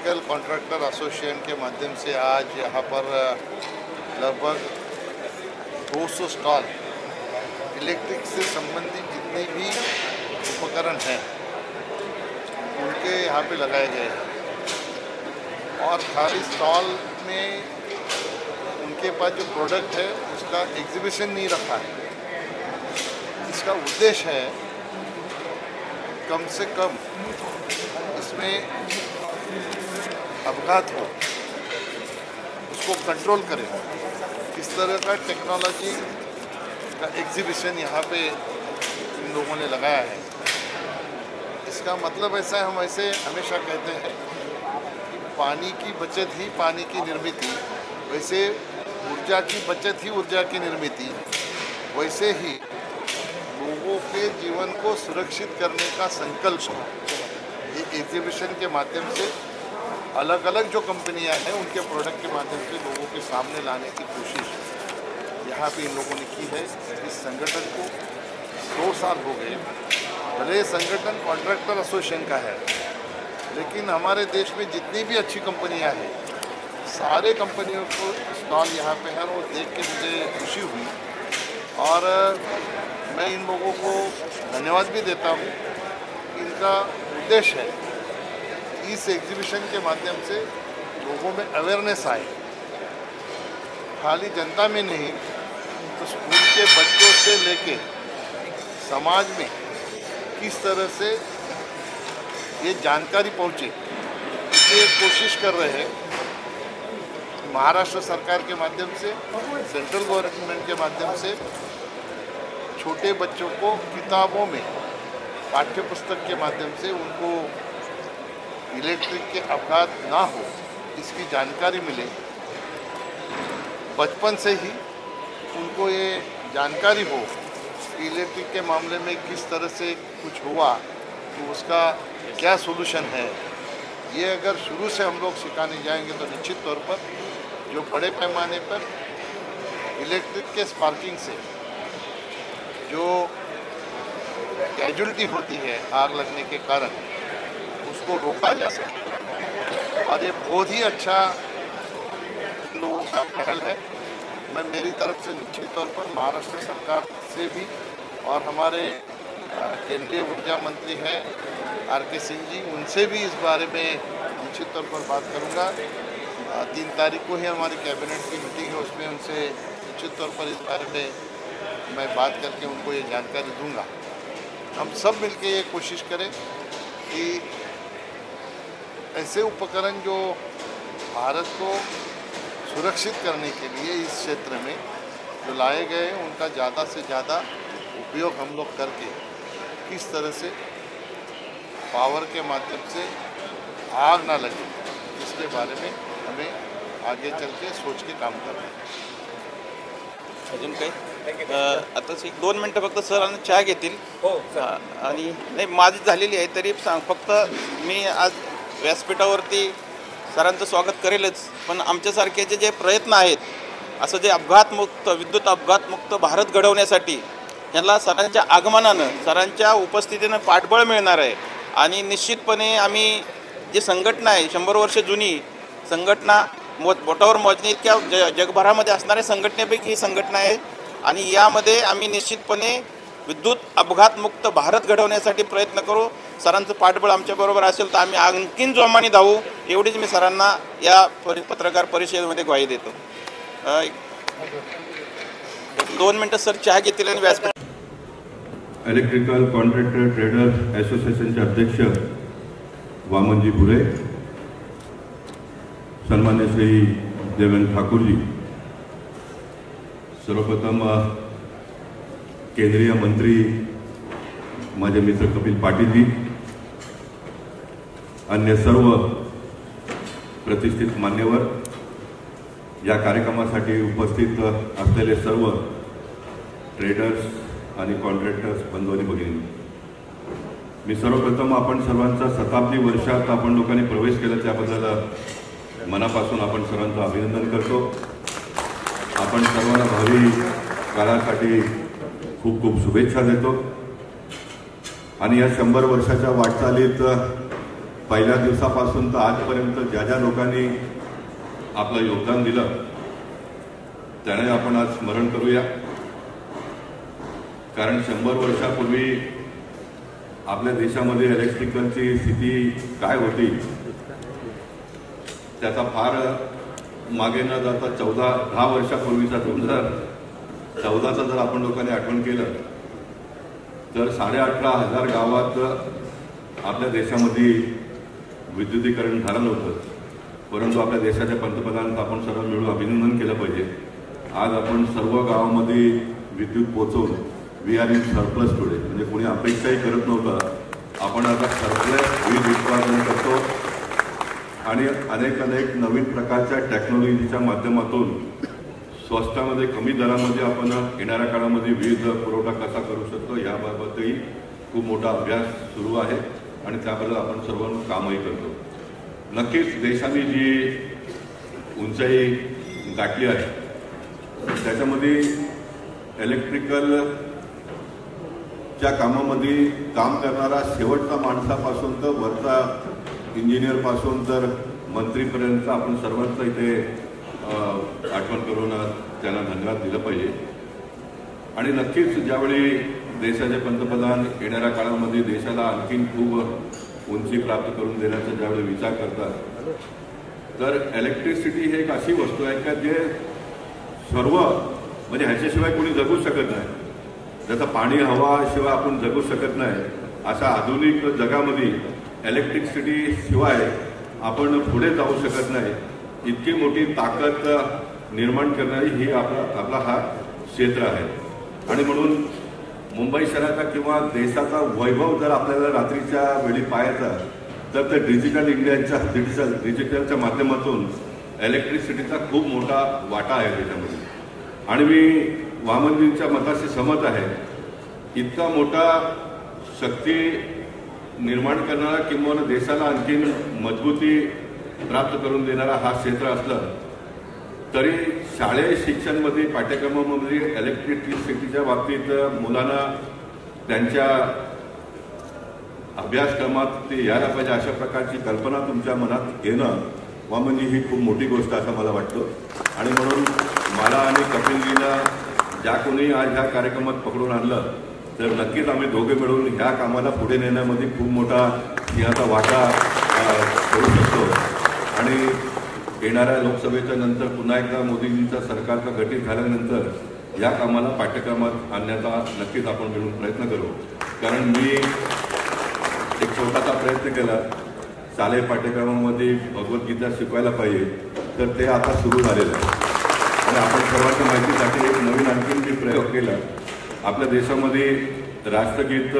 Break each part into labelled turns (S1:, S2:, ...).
S1: Electrical contractor association के माध्यम से आज यहाँ पर लगभग 200 स्टॉल इलेक्ट्रिक से संबंधित जितने भी उपकरण हैं उनके यहाँ पे लगाए गए हैं। और खाली स्टॉल में उनके पास जो प्रोडक्ट है उसका एग्जीबिशन नहीं रखा है। इसका उद्देश्य है कम से कम इसमें अपघात हो उसको कंट्रोल करें। इस तरह का टेक्नोलॉजी का एग्जीबिशन यहाँ पे इन लोगों ने लगाया है। इसका मतलब ऐसा है, हम ऐसे हमेशा कहते हैं कि पानी की बचत ही पानी की निर्मित, वैसे ऊर्जा की बचत ही ऊर्जा की निर्मित, वैसे ही लोगों के जीवन को सुरक्षित करने का संकल्प ये एग्जीबिशन के माध्यम से अलग अलग जो कंपनियां हैं उनके प्रोडक्ट के माध्यम से लोगों के सामने लाने की कोशिश यहाँ पे इन लोगों ने की है। इस संगठन को 2 साल हो गए। भले ये संगठन कॉन्ट्रैक्टर एसोसिएशन का है, लेकिन हमारे देश में जितनी भी अच्छी कंपनियां हैं सारे कंपनियों को स्टॉल यहाँ पे है और देख के मुझे खुशी हुई। और मैं इन लोगों को धन्यवाद भी देता हूँ। इनका उद्देश्य है इस एग्जीबिशन के माध्यम से लोगों में अवेयरनेस आए, खाली जनता में नहीं तो स्कूल के बच्चों से लेके समाज में किस तरह से ये जानकारी पहुँचे, इसलिए कोशिश कर रहे हैं। महाराष्ट्र सरकार के माध्यम से, सेंट्रल गवर्नमेंट के माध्यम से छोटे बच्चों को किताबों में पाठ्य पुस्तक के माध्यम से उनको इलेक्ट्रिक के अपघात ना हो इसकी जानकारी मिले। बचपन से ही उनको ये जानकारी हो कि इलेक्ट्रिक के मामले में किस तरह से कुछ हुआ तो उसका क्या सोल्यूशन है। ये अगर शुरू से हम लोग सिखाने जाएंगे तो निश्चित तौर पर जो बड़े पैमाने पर इलेक्ट्रिक के स्पार्किंग से जो कैजुअलिटी होती है आग लगने के कारण, उसको रोका जा सके। और ये बहुत ही अच्छा लोगों का पहल है। मैं मेरी तरफ से निश्चित तौर पर महाराष्ट्र सरकार से भी और हमारे केंद्रीय ऊर्जा मंत्री हैं आर.के. सिंह जी, उनसे भी इस बारे में निश्चित तौर पर बात करूंगा। 3 तारीख को ही हमारी कैबिनेट की मीटिंग है, उसमें उनसे निश्चित तौर पर इस बारे में मैं बात करके उनको ये जानकारी दूंगा। हम सब मिलकर ये कोशिश करें कि ऐसे उपकरण जो भारत को सुरक्षित करने के लिए इस क्षेत्र में जो लाए गए हैं उनका ज़्यादा से ज़्यादा उपयोग हम लोग करके किस तरह से पावर के माध्यम से आग ना लगे इसके बारे में हमें आगे चल के सोच के काम करना है।
S2: अजून काही आता 1-2 मिनटं फक्त सरांना चहा घेतील.
S3: हो
S2: आणि नाही माझी झालेली आहे तरी फक्त मी आज व्यासपीठावरती सरांचं स्वागत करेलच, पण आमच्यासारखे जे प्रयत्न आहेत असं जे अपघातमुक्त विद्युत अपघातमुक्त भारत घडवण्यासाठी याला सरांच्या आगमनानं सरांच्या उपस्थितीनं पाठबळ मिळणार आहे. आणि निश्चितपणे आम्ही जी संघटना आहे 100 वर्ष जुनी संघटना बोटावर मोजणे इतक्या जगभरामध्ये असणाऱ्या संघटनेपैकी ही संघटना आहे. आणि यामध्ये आम्ही निश्चितपणे विद्युत अपघातमुक्त भारत घडवण्यासाठी प्रयत्न करू. सरांचं पाठबळ आमच्याबरोबर असेल तर आम्ही आणखीन जोमाने धावू एवढीच मी सरांना या पत्रकार परिषदेमध्ये ग्वाही देतो. 2 मिनटं सर चहा घेतील आणि व्यासपीठ.
S4: इलेक्ट्रिकल कॉन्ट्रॅक्टर ट्रेडर्स असोसिएशनचे अध्यक्ष वामनजी भुरे, सन्मान्य श्री देवेंद्र ठाकुर जी, सर्वप्रथम केंद्रीय मंत्री माझे मित्र कपिल पाटील जी, अन्य सर्व प्रतिष्ठित मान्यवर, या कार्यक्रमासाठी उपस्थित असलेले सर्व ट्रेडर्स आणि कॉन्ट्रॅक्टर्स बंधू आणि भगिनी, मी सर्वप्रथम आपण सर्वांचा शताब्दी वर्षात आपण लोकांनी प्रवेश केला त्याबद्दल मनापासून आपण सर्वांचं अभिनंदन करतो. आपण सर्वांना भावी काळासाठी खूप खूप शुभेच्छा देतो. आणि या 100 वर्षाच्या वाटचालीत पहिल्या दिवसापासून तर आजपर्यंत ज्या ज्या लोकांनी आपलं योगदान दिलं त्याने आपण आज स्मरण करूया. कारण 100 वर्षापूर्वी आपल्या देशामध्ये इलेक्ट्रिकलची स्थिती काय होती त्याचा फार मागे न जाता 10 वर्षापूर्वीचा 2014चा जर आपण लोकांनी आठवण केलं तर 18,500 गावात आपल्या देशामध्ये विद्युतीकरण झालं नव्हतं. परंतु आपल्या देशाच्या पंतप्रधानांचं आपण सर्व मिळून अभिनंदन केलं पाहिजे. आज आपण सर्व गावामध्ये विद्युत पोहोचवून we are in surplus today. म्हणजे कोणी अपेक्षाही करत नव्हतं. आपण आता सरप्लस वीज उत्पादन करतो आणि अनेक नवीन प्रकारच्या टेक्नॉलॉजीच्या माध्यमातून स्वस्तामध्ये कमी दरामध्ये आपण येणाऱ्या काळामध्ये वीज पुरवठा कसा करू शकतो याबाबतही खूप मोठा अभ्यास सुरू आहे आणि त्याबद्दल आपण सर्व कामही करतो. नक्कीच देशाने जी उंचाई गाठली आहे त्याच्यामध्ये इलेक्ट्रिकलच्या कामामध्ये काम करणारा शेवटचा माणसापासून तर वरचा इंजिनियरपासून तर मंत्रीपर्यंत आपण सर्वांचं इथे आठवण करून त्यांना धन्यवाद दिलं पाहिजे. आणि नक्कीच ज्यावेळी देशाचे पंतप्रधान येणाऱ्या काळामध्ये देशाला आणखीन खूप उंची प्राप्त करून देण्याचा ज्यावेळी विचार करतात तर इलेक्ट्रिसिटी हे एक अशी वस्तू आहे का जे सर्व म्हणजे ह्याच्याशिवाय कोणी जगू शकत नाही. जसं पाणी हवा शिवाय आपण जगू शकत नाही अशा आधुनिक जगामध्ये इलेक्ट्रिसिटी शिवाय आपण पुढे जाऊ शकत नाही. इतकी मोठी ताकद निर्माण करणारी ही आपला हा क्षेत्र आहे. आणि म्हणून मुंबई शहराचा किंवा देशाचा वैभव जर आपल्याला रात्रीच्या वेळी पाहायचा तर ते डिजिटल डिजिटलच्या माध्यमातून इलेक्ट्रिसिटीचा खूप मोठा वाटा आहे त्याच्यामध्ये. आणि मी वामनजींच्या मताशी सहमत आहे. इतका मोठा शक्ती निर्माण करणारा किंवा देशाला आणखीन मजबूती प्राप्त करून देणारा हा क्षेत्र असलं तरी शालेय शिक्षणामध्ये पाठ्यक्रमामध्ये इलेक्ट्रिसिटीच्या बाबतीत मुलांना त्यांच्या अभ्यासक्रमात ते यायला पाहिजे अशा प्रकारची कल्पना तुमच्या मनात येणं वामनजी ही खूप मोठी गोष्ट असं मला वाटतं. आणि म्हणून मला आणि कपिलजीला ज्या कोणी आज ह्या कार्यक्रमात पकडून आणलं तर नक्कीच आम्ही दोघे मिळून ह्या कामाला पुढे नेण्यामध्ये खूप मोठा सिंहाचा वाटा करू शकतो. आणि येणाऱ्या लोकसभेच्या नंतर पुन्हा एकदा मोदीजींचा सरकारचा गठीत झाल्यानंतर या कामाला पाठ्यक्रमात आणण्याचा नक्कीच आपण मिळून प्रयत्न करू. कारण मी एक छोटासा प्रयत्न केला शालेय पाठ्यक्रमामध्ये भगवद्गीता शिकवायला पाहिजे तर ते आता सुरू झालेलं आहे. आणि आपण सर्वांच्या माहितीसाठी एक नवीन आणखीन मी प्रयोग केला. आपल्या देशामध्ये राष्ट्रगीत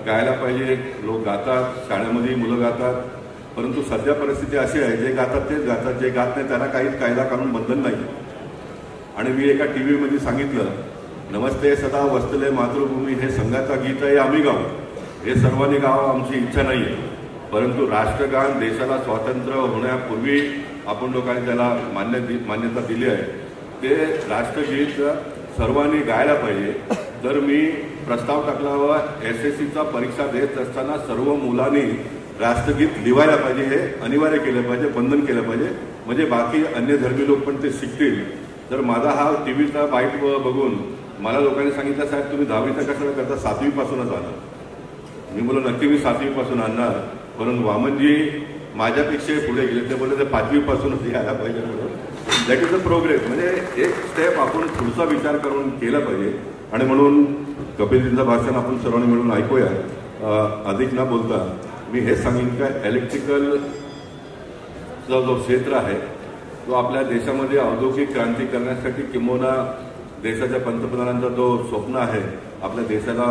S4: गायला पाहिजे. लोक गातात, शाळेमध्ये मुलं गातात. परंतु सध्या परिस्थिती अशी आहे जे गातात तेच गातात, जे गात नाही त्यांना काहीच कायदा कानून बंधन नाही. आणि मी एका TV मध्ये सांगितलं नमस्ते सदा वस्तले मातृभूमी हे संघाचा गीत आहे आम्ही गाऊ. हे सर्वांनी गावं आमची इच्छा नाही आहे. परंतु राष्ट्रगान देशाला स्वातंत्र्य होण्यापूर्वी आपण लोकांनी त्याला मान्यता दिली आहे. ते राष्ट्रगीत सर्वांनी गायला पाहिजे. तर मी प्रस्ताव टाकला व SSCचा परीक्षा देत असताना सर्व मुलांनी राष्ट्रगीत लिहायला पाहिजे. हे अनिवार्य केलं पाहिजे, बंधन केलं पाहिजे. म्हणजे बाकी अन्य धर्मी लोक पण ते शिकतील. तर माझा हा TVचा बाईट बघून मला लोकांनी सांगितलं साहेब तुम्ही 10वीचा कशाला करता 7वी पासूनच आणा. मी बोललो नक्की मी 7वी पासून आणणार. परंतु वामनजी माझ्यापेक्षा पुढे गेले. ते बोलले ते 5वी पासूनच यायला पाहिजे म्हणून. That is a progress. म्हणजे एक स्टेप आपण पुढचा विचार करून केला पाहिजे. आणि म्हणून कपिलजींचं भाषण आपण सर्वांनी मिळून ऐकूया. अधिक न बोलता मी हेच सांगेन का इलेक्ट्रिकलचा जो क्षेत्र आहे तो आपल्या देशामध्ये औद्योगिक क्रांती करण्यासाठी किंवा देशाच्या पंतप्रधानांचा जो स्वप्न आहे आपल्या देशाला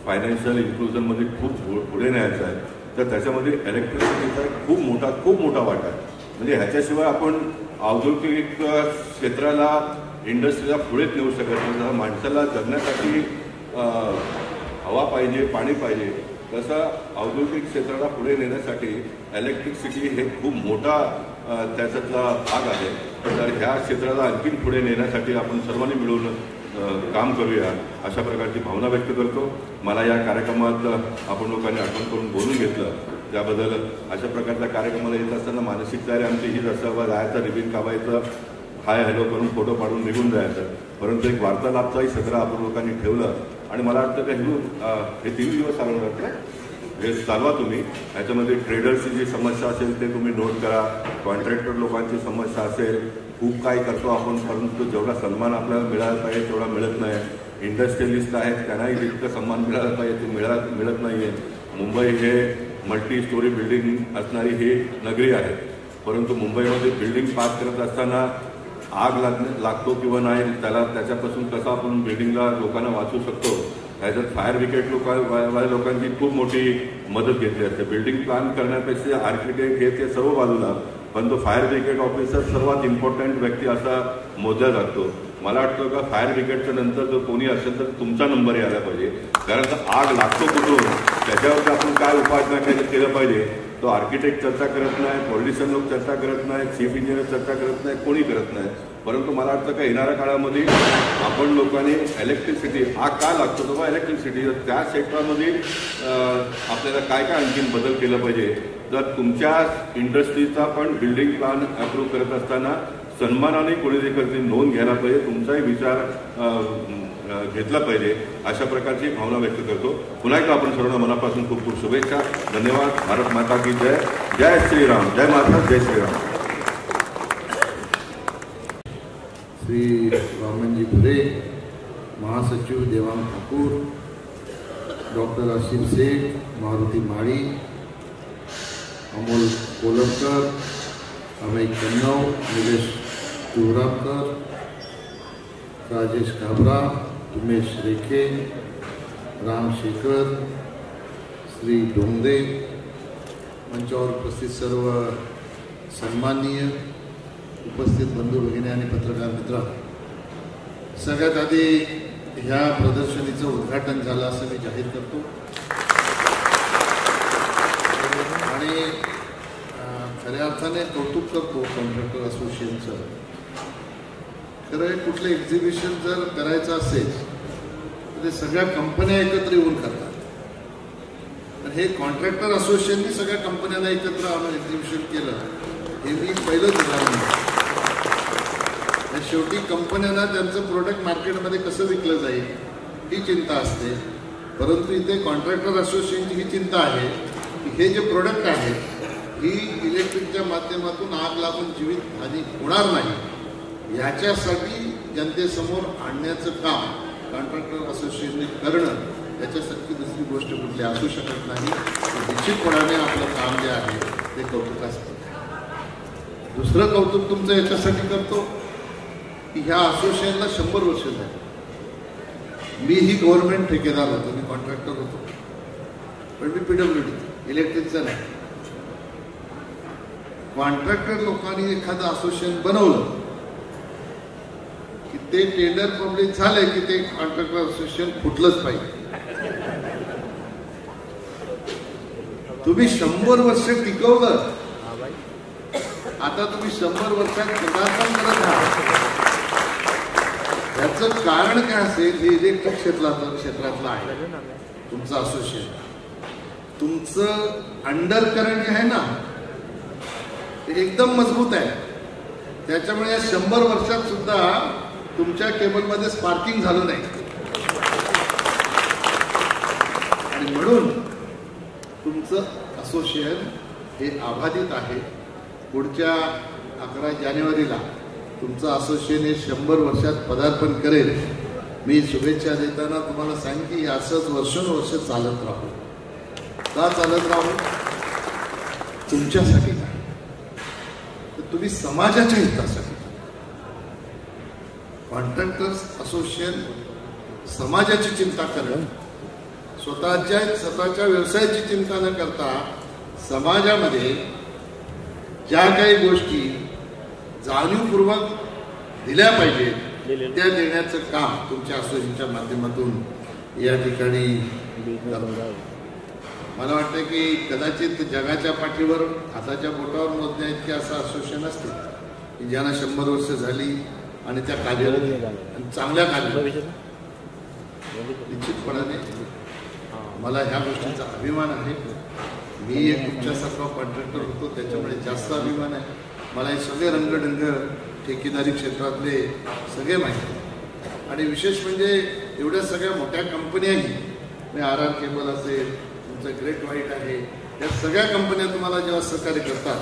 S4: फायनान्शियल इन्क्लुजनमध्ये खूप पुढे न्यायचं आहे. तर त्याच्यामध्ये इलेक्ट्रिसिटीचा खूप मोठा वाटा आहे. म्हणजे ह्याच्याशिवाय आपण औद्योगिक क्षेत्राला इंडस्ट्रीला पुढेच नेऊ शकत नाही. माणसाला जगण्यासाठी हवा पाहिजे, पाणी पाहिजे. तसं औद्योगिक क्षेत्राला पुढे नेण्यासाठी इलेक्ट्रिसिटी हे खूप मोठा त्याच्यातला भाग आहे. तर ह्या क्षेत्राला आणखीन पुढे नेण्यासाठी आपण सर्वांनी मिळून काम करूया अशा प्रकारची भावना व्यक्त करतो. मला या कार्यक्रमात आपण लोकांनी आठवण करून बोलून घेतलं त्याबद्दल अशा प्रकारच्या कार्यक्रमाला येत असताना मानसिक तयारी आमची हीच असं जायचं, रिबीन कापायचं, हाय हॅलो करून फोटो काढून निघून जायचं. परंतु एक वार्तालापचाही सत्र आपण लोकांनी ठेवलं आणि मला वाटतं का हे 3 दिवस चालवणार का हे चालवा तुम्ही. ह्याच्यामध्ये ट्रेडर्सची जी समस्या असेल ते तुम्ही नोट करा, कॉन्ट्रॅक्टर लोकांची समस्या असेल, खूप काही करतो आपण परंतु जेवढा सन्मान आपल्याला मिळाला पाहिजे तेवढा मिळत नाही. इंडस्ट्रियलिस्ट आहेत त्यांनाही जितकं सन्मान मिळाला पाहिजे ते मिळत नाही आहे. मुंबई हे मल्टी स्टोरी बिल्डिंग असणारी ही नगरी आहे, परंतु मुंबईमध्ये बिल्डिंग पास करत असताना आग लागतो किंवा नाही त्याच्यापासून कसं आपण बिल्डिंगला लोकांना वाचवू शकतो ह्याच्यात फायर ब्रिगेड लोकांची खूप मोठी मदत घेतली असते. बिल्डिंग प्लॅन करण्यापेक्षा आर्किटेक्ट हे ते सर्व बाजूला, पण तो फायर ब्रिगेड ऑफिसर सर्वात इम्पॉर्टंट व्यक्ती असा मोजला जातो. मला वाटतं का फायर ब्रिगेडच्या नंतर जर कोणी असेल तर तुमचा नंबर यायला पाहिजे, कारण आग लागतो कुठून त्याच्यावरती आपण काय उपाययोजना केलं पाहिजे तो आर्किटेक्ट चर्चा करत नाही, पॉलिटिशियन लोक चर्चा करत नाही, चीफ इंजिनियर चर्चा करत नाही, कोणी करत नाही. परंतु मला वाटतं का येणाऱ्या काळामध्ये आपण लोकांनी इलेक्ट्रिसिटी आग का लागतो तेव्हा इलेक्ट्रिसिटी त्या सेक्टरमध्ये आपल्याला काय काय आणखीन बदल केलं पाहिजे. तर तुमच्या इंडस्ट्रीचा पण बिल्डिंग प्लॅन अप्रूव्ह करत असताना सन्मानाने कोणी देखील नोंद घ्यायला पाहिजे, तुमचाही विचार घेतला पाहिजे, अशा प्रकारची भावना व्यक्त करतो. पुन्हा एकदा आपण सर्वांना मनापासून खूप खूप शुभेच्छा. धन्यवाद. भारत माता की जय. जय श्रीराम. जय माता. जय श्रीराम.
S3: श्री वामनजी भुरे, महासचिव देवांग ठाकूर, डॉक्टर आशिष शेख, मारुती माळी, अमोल कोलमकर, अभय कन्नव, निलेश तिवरामकर, राजेश काबरा, उमेश रेखे, राम शेखर, श्री डोंगरे, मंचावर उपस्थित सर्व सन्माननीय उपस्थित बंधू भगिनी आणि पत्रकार मित्र, सगळ्यात आधी ह्या प्रदर्शनीचं उद्घाटन झालं असं मी जाहीर करतो. आणि खऱ्या अर्थाने कौतुक करतो कॉन्ट्रॅक्टर असोसिएशनचं. खरं कुठलं एक्झिबिशन जर करायचं असेल तर ते सगळ्या कंपन्या एकत्र येऊन करतात. पण हे कॉन्ट्रॅक्टर असोसिएशनने सगळ्या कंपन्यांना एकत्र आणून एक्झिबिशन केलं हे मी पहिलंच उदाहरण आहे. शेवटी कंपन्यांना त्यांचं प्रोडक्ट मार्केटमध्ये कसं विकलं जाईल ही चिंता असते, परंतु इथे कॉन्ट्रॅक्टर असोसिएशनची ही चिंता आहे की हे जे प्रोडक्ट आहे ही इलेक्ट्रिकच्या माध्यमातून आग लागून जीवित हानी होणार नाही याच्यासाठी जनतेसमोर आणण्याचं काम कॉन्ट्रॅक्टर असोसिएशनने करणं याच्यासारखी दुसरी गोष्ट कुठली असू शकत नाही. निश्चितपणाने आपलं काम जे आहे ते कौतुकास्पद आहे. दुसरं कौतुक तुमचं याच्यासाठी करतो की ह्या असोसिएशनला 100 वर्ष झाली. मीही गव्हर्नमेंट ठेकेदार होतो, मी कॉन्ट्रॅक्टर होतो, पण मी PWD इलेक्ट्रिकचं नाही. कॉन्ट्रॅक्टर लोकांनी एखादं असोसिएशन बनवलं की ते टेंडर पब्लिक झाले की ते कॉन्ट्रॅक्टर असोसिएशन फुटलंच पाहिजे. तुम्ही 100 वर्ष टिकवलं, आता तुम्ही 100 वर्षात पदार्पण करत आहात. याचं कारण काय असेल, हे इलेक्ट्रिक क्षेत्रातलं आहे तुमचं असोसिएशन. तुमचं अंडर करंट जे आहे ना ते एकदम मजबूत आहे, त्याच्यामुळे या 100 वर्षात सुद्धा तुमच्या केबलमध्ये स्पार्किंग झालं नाही. आणि म्हणून तुमचं असोसिएशन हे आबाधित आहे. पुढच्या 11 जानेवारीला तुमचं असोसिएशन हे 100 वर्षात पदार्पण करेल. मी शुभेच्छा देताना तुम्हाला सांगेन की असंच वर्षानुवर्ष चालत राहू. का चालत राहू? तुमच्यासाठी नाही, तर तुम्ही समाजाच्या हितासाठी. कॉन्ट्रॅक्टर्स असोसिएशन समाजाची चिंता करेल, स्वतःच्या व्यवसायाची चिंता न करता समाजामध्ये ज्या काही गोष्टी जाणीवपूर्वक दिल्या पाहिजेत त्या देण्याचं काम तुमच्या असोसिएशनच्या माध्यमातून या ठिकाणी मला वाटतं की कदाचित जगाच्या पाठीवर हाताच्या बोटावर मोजण्या इतके असं असोसिएशन असते की ज्यांना 100 वर्ष झाली आणि त्या कार्यरत आणि चांगल्या कार्यरत. निश्चितपणाने मला ह्या गोष्टीचा अभिमान आहे. मी एक तुमच्यासारखा कॉन्ट्रॅक्टर होतो, त्याच्यामुळे जास्त अभिमान आहे. मला हे सगळे रंगढंग ठेकेदारी क्षेत्रातले सगळे माहिती आहे. आणि विशेष म्हणजे एवढ्या सगळ्या मोठ्या कंपन्यांनी, RR केबल असेल, तुमचं ग्रेट व्हाईट आहे, या सगळ्या कंपन्या तुम्हाला जेव्हा सहकार्य करतात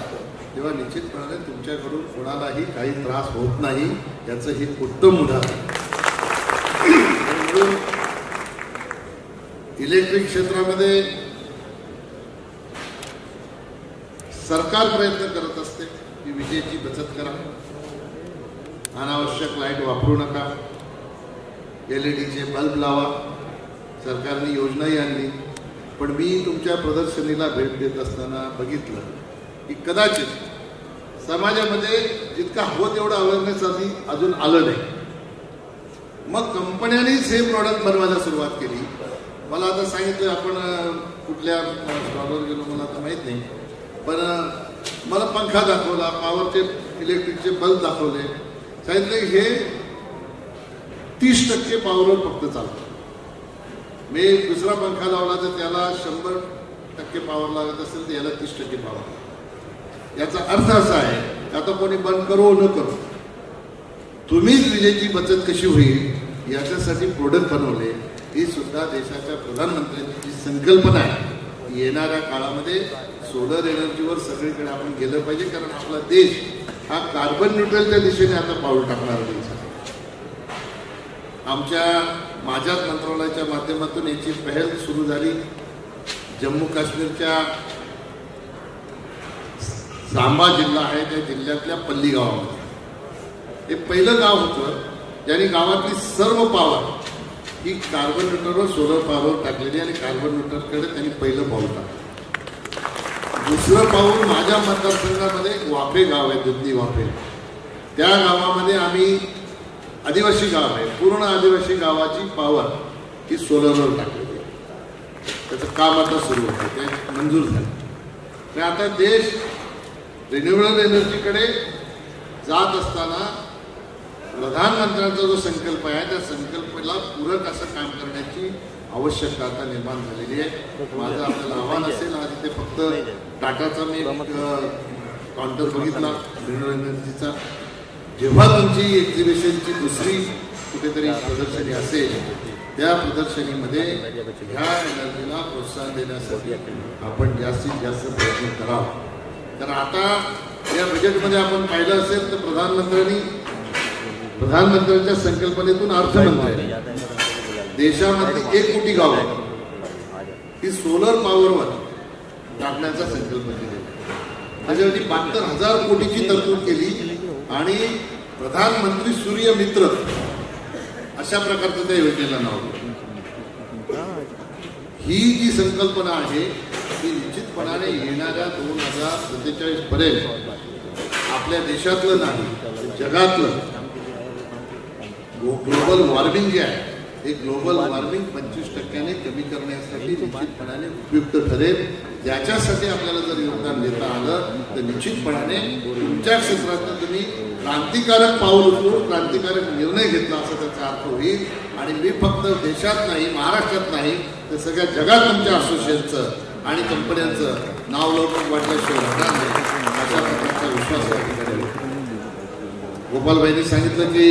S3: तेव्हा निश्चितपणाने तुमच्याकडून कोणालाही काही त्रास होत नाही, याचं हे उत्तम उदाहरण. म्हणून इलेक्ट्रिक क्षेत्रामध्ये सरकार प्रयत्न करत असते की विजेची बचत करा, अनावश्यक लाईट वापरू नका, LED बल्ब लावा. सरकारने योजनाही आणली. पण मी तुमच्या प्रदर्शनीला भेट देत असताना बघितलं की कदाचित समाजामध्ये जितका हवं तेवढं अवेअरनेस अजून आलं नाही. मग कंपन्यांनीच हे प्रॉडक्ट बनवायला सुरुवात केली. मला आता सांगितलं, आपण कुठल्या स्टॉलवर गेलो मला आता माहीत नाही, पण मला पंखा दाखवला, पॉवरचे इलेक्ट्रिकचे बल्ब दाखवले, सांगितलं हे 30% पॉवरवर फक्त चालतं. मी दुसरा पंखा लावला तर त्याला 100% पॉवर लागत असेल तर याला 30% पॉवर. याचा अर्थ असा आहे, आता कोणी बंद करो न करो, तुम्हीच विजेची बचत कशी होईल याच्यासाठी प्रोडक्ट बनवले. ही सुद्धा देशाच्या प्रधानमंत्र्यांची जी संकल्पना आहे, येणाऱ्या काळामध्ये सोलर एनर्जीवर सगळीकडे आपण गेलं पाहिजे. कारण आपला देश हा कार्बन न्यूट्रलच्या दिशेने आता पाऊल टाकणार देश आहे. माझ्याच मंत्रालयाच्या माध्यमातून याची पहल सुरू झाली. जम्मू काश्मीरच्या सांबा जिल्हा आहे, त्या जिल्ह्यातल्या पल्ली गावामध्ये हे पहिलं गाव होतं ज्यांनी गावातली सर्व पॉवर ही कार्बन न्यूट्रलवर सोलर पॉवर टाकलेली आणि कार्बन न्यूट्रलकडे त्यांनी पहिलं पाऊल टाकलं. दुसरं पाऊल माझ्या मतदारसंघामध्ये एक वाफे गाव आहे, दुधनी वाफे. त्या गावामध्ये आम्ही, आदिवासी गाव आहे, पूर्ण आदिवासी गावाची पॉवर ही सोलरवर टाकलेली आहे. त्याचं काम आता सुरू होतं, ते मंजूर झालं. तर आता देश रिन्युएबल एनर्जीकडे जात असताना प्रधानमंत्र्यांचा जो संकल्प आहे त्या संकल्पाला पूरक असं काम करण्याची आवश्यकता आता निर्माण झालेली आहे. माझं आपल्याला आव्हान असेल, आज इथे फक्त टाटाचा मी काउंटर बघितला रिन्युएबल एनर्जीचा. जेव्हा तुमची एक्झिबिशनची दुसरी कुठेतरी प्रदर्शनी असेल, त्या प्रदर्शनीमध्ये ह्या एनर्जीला प्रोत्साहन देण्यासाठी आपण जास्तीत जास्त प्रयत्न करावा. तर आता या बजेटमध्ये आपण पाहिलं असेल तर प्रधानमंत्र्यांच्या संकल्पनेतून अर्थमंत्र्यांनी देशामधली 1 कोटी गावं ही सोलर पॉवरवर टाकण्याचा संकल्प केला. त्याच्यासाठी 72,000 कोटीची तरतूद केली आणि प्रधानमंत्री सूर्य मित्र अशा प्रकारचं त्या योजनेला नाव दिलं. ही जी संकल्पना आहे ती निश्चितपणाने येणाऱ्या 2047 पर्यंत आपल्या देशातलं नाही, जगातलं ग्लोबल वॉर्मिंग जे आहे हे ग्लोबल वॉर्मिंग 25% कमी करण्यासाठी निश्चितपणाने उपयुक्त ठरेल. ज्याच्यासाठी आपल्याला जर योगदान देता आलं तर निश्चितपणाने तुमच्या क्षेत्रात तुम्ही क्रांतिकारक पाऊल उचलून क्रांतिकारक निर्णय घेतला असं त्याचा अर्थ होईल. आणि मी फक्त देशात नाही, महाराष्ट्रात नाही, तर सगळ्या जगात तुमच्या असोसिएशनचं आणि कंपन्यांचं नाव लवकर वाटल्याशिवाय राहणार नाही अशा प्रकारचा विश्वास या ठिकाणी. गोपालभाईंनी सांगितलं की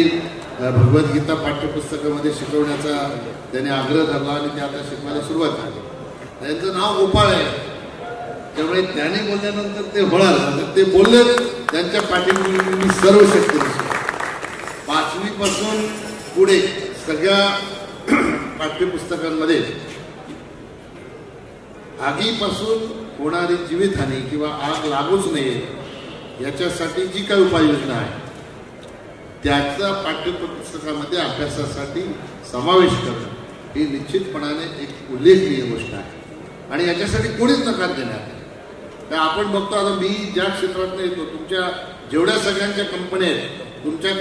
S3: भगवद्गीता पाठ्यपुस्तकामध्ये शिकवण्याचा त्याने आग्रह धरला आणि ते आता शिकवायला सुरुवात झाली. त्यांचं नाव गोपाळ आहे, त्यामुळे त्याने बोलल्यानंतर ते होणार. तर ते बोलले, त्यांच्या पाठीमागे मी सर्व शक्ती दिसतो. 5वी पासून पुढे सगळ्या पाठ्यपुस्तकांमध्ये आगीपासून होणारी जीवितहानी किंवा आग लागूच नये याच्यासाठी जी काही उपाययोजना आहे त्याचा पाठ्यपुस्तकामध्ये अभ्यासासाठी समावेश करणं ही निश्चितपणाने एक उल्लेखनीय गोष्ट आहे. आणि याच्यासाठी कोणीच नकार देणार नाही. तर आपण बघतो, आता मी ज्या क्षेत्रात येतो, तुमच्या जेवढ्या सगळ्यांच्या कंपन्या आहेत, तुमच्या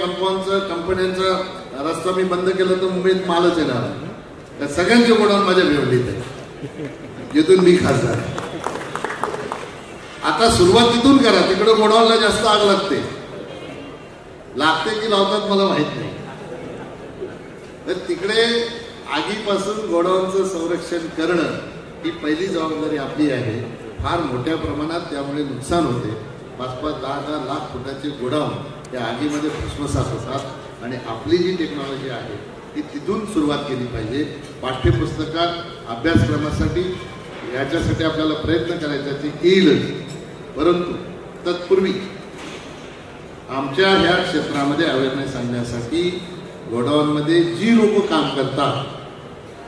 S3: कंपन्यांचा रस्ता मी बंद केला तर मुंबईत मालच येणार. त्या सगळ्यांचे गोडाऊन माझ्या भेवलीत आहे, जिथून मी खासदार आहे. आता सुरुवात तिथून करा. तिकडे गोडाऊनला जास्त आग लागते की लावतात मला माहित नाही. तर तिकडे आगीपासून गोडाऊनचं संरक्षण करणं ही पहिली जबाबदारी आपली आहे. फार मोठ्या प्रमाणात त्यामुळे नुकसान होते. 5-5, 10-10 लाख फुटाचे गोडाऊन या आगीमध्ये भस्मसात होतात आणि आपली जी टेक्नॉलॉजी आहे ती तिथून सुरुवात केली पाहिजे. पाठ्यपुस्तकात अभ्यासक्रमासाठी याच्यासाठी आपल्याला प्रयत्न करायचा ते येईलच, परंतु तत्पूर्वी आमच्या ह्या क्षेत्रामध्ये अवेअरनेस आणण्यासाठी गोडाऊनमध्ये जी लोक काम करतात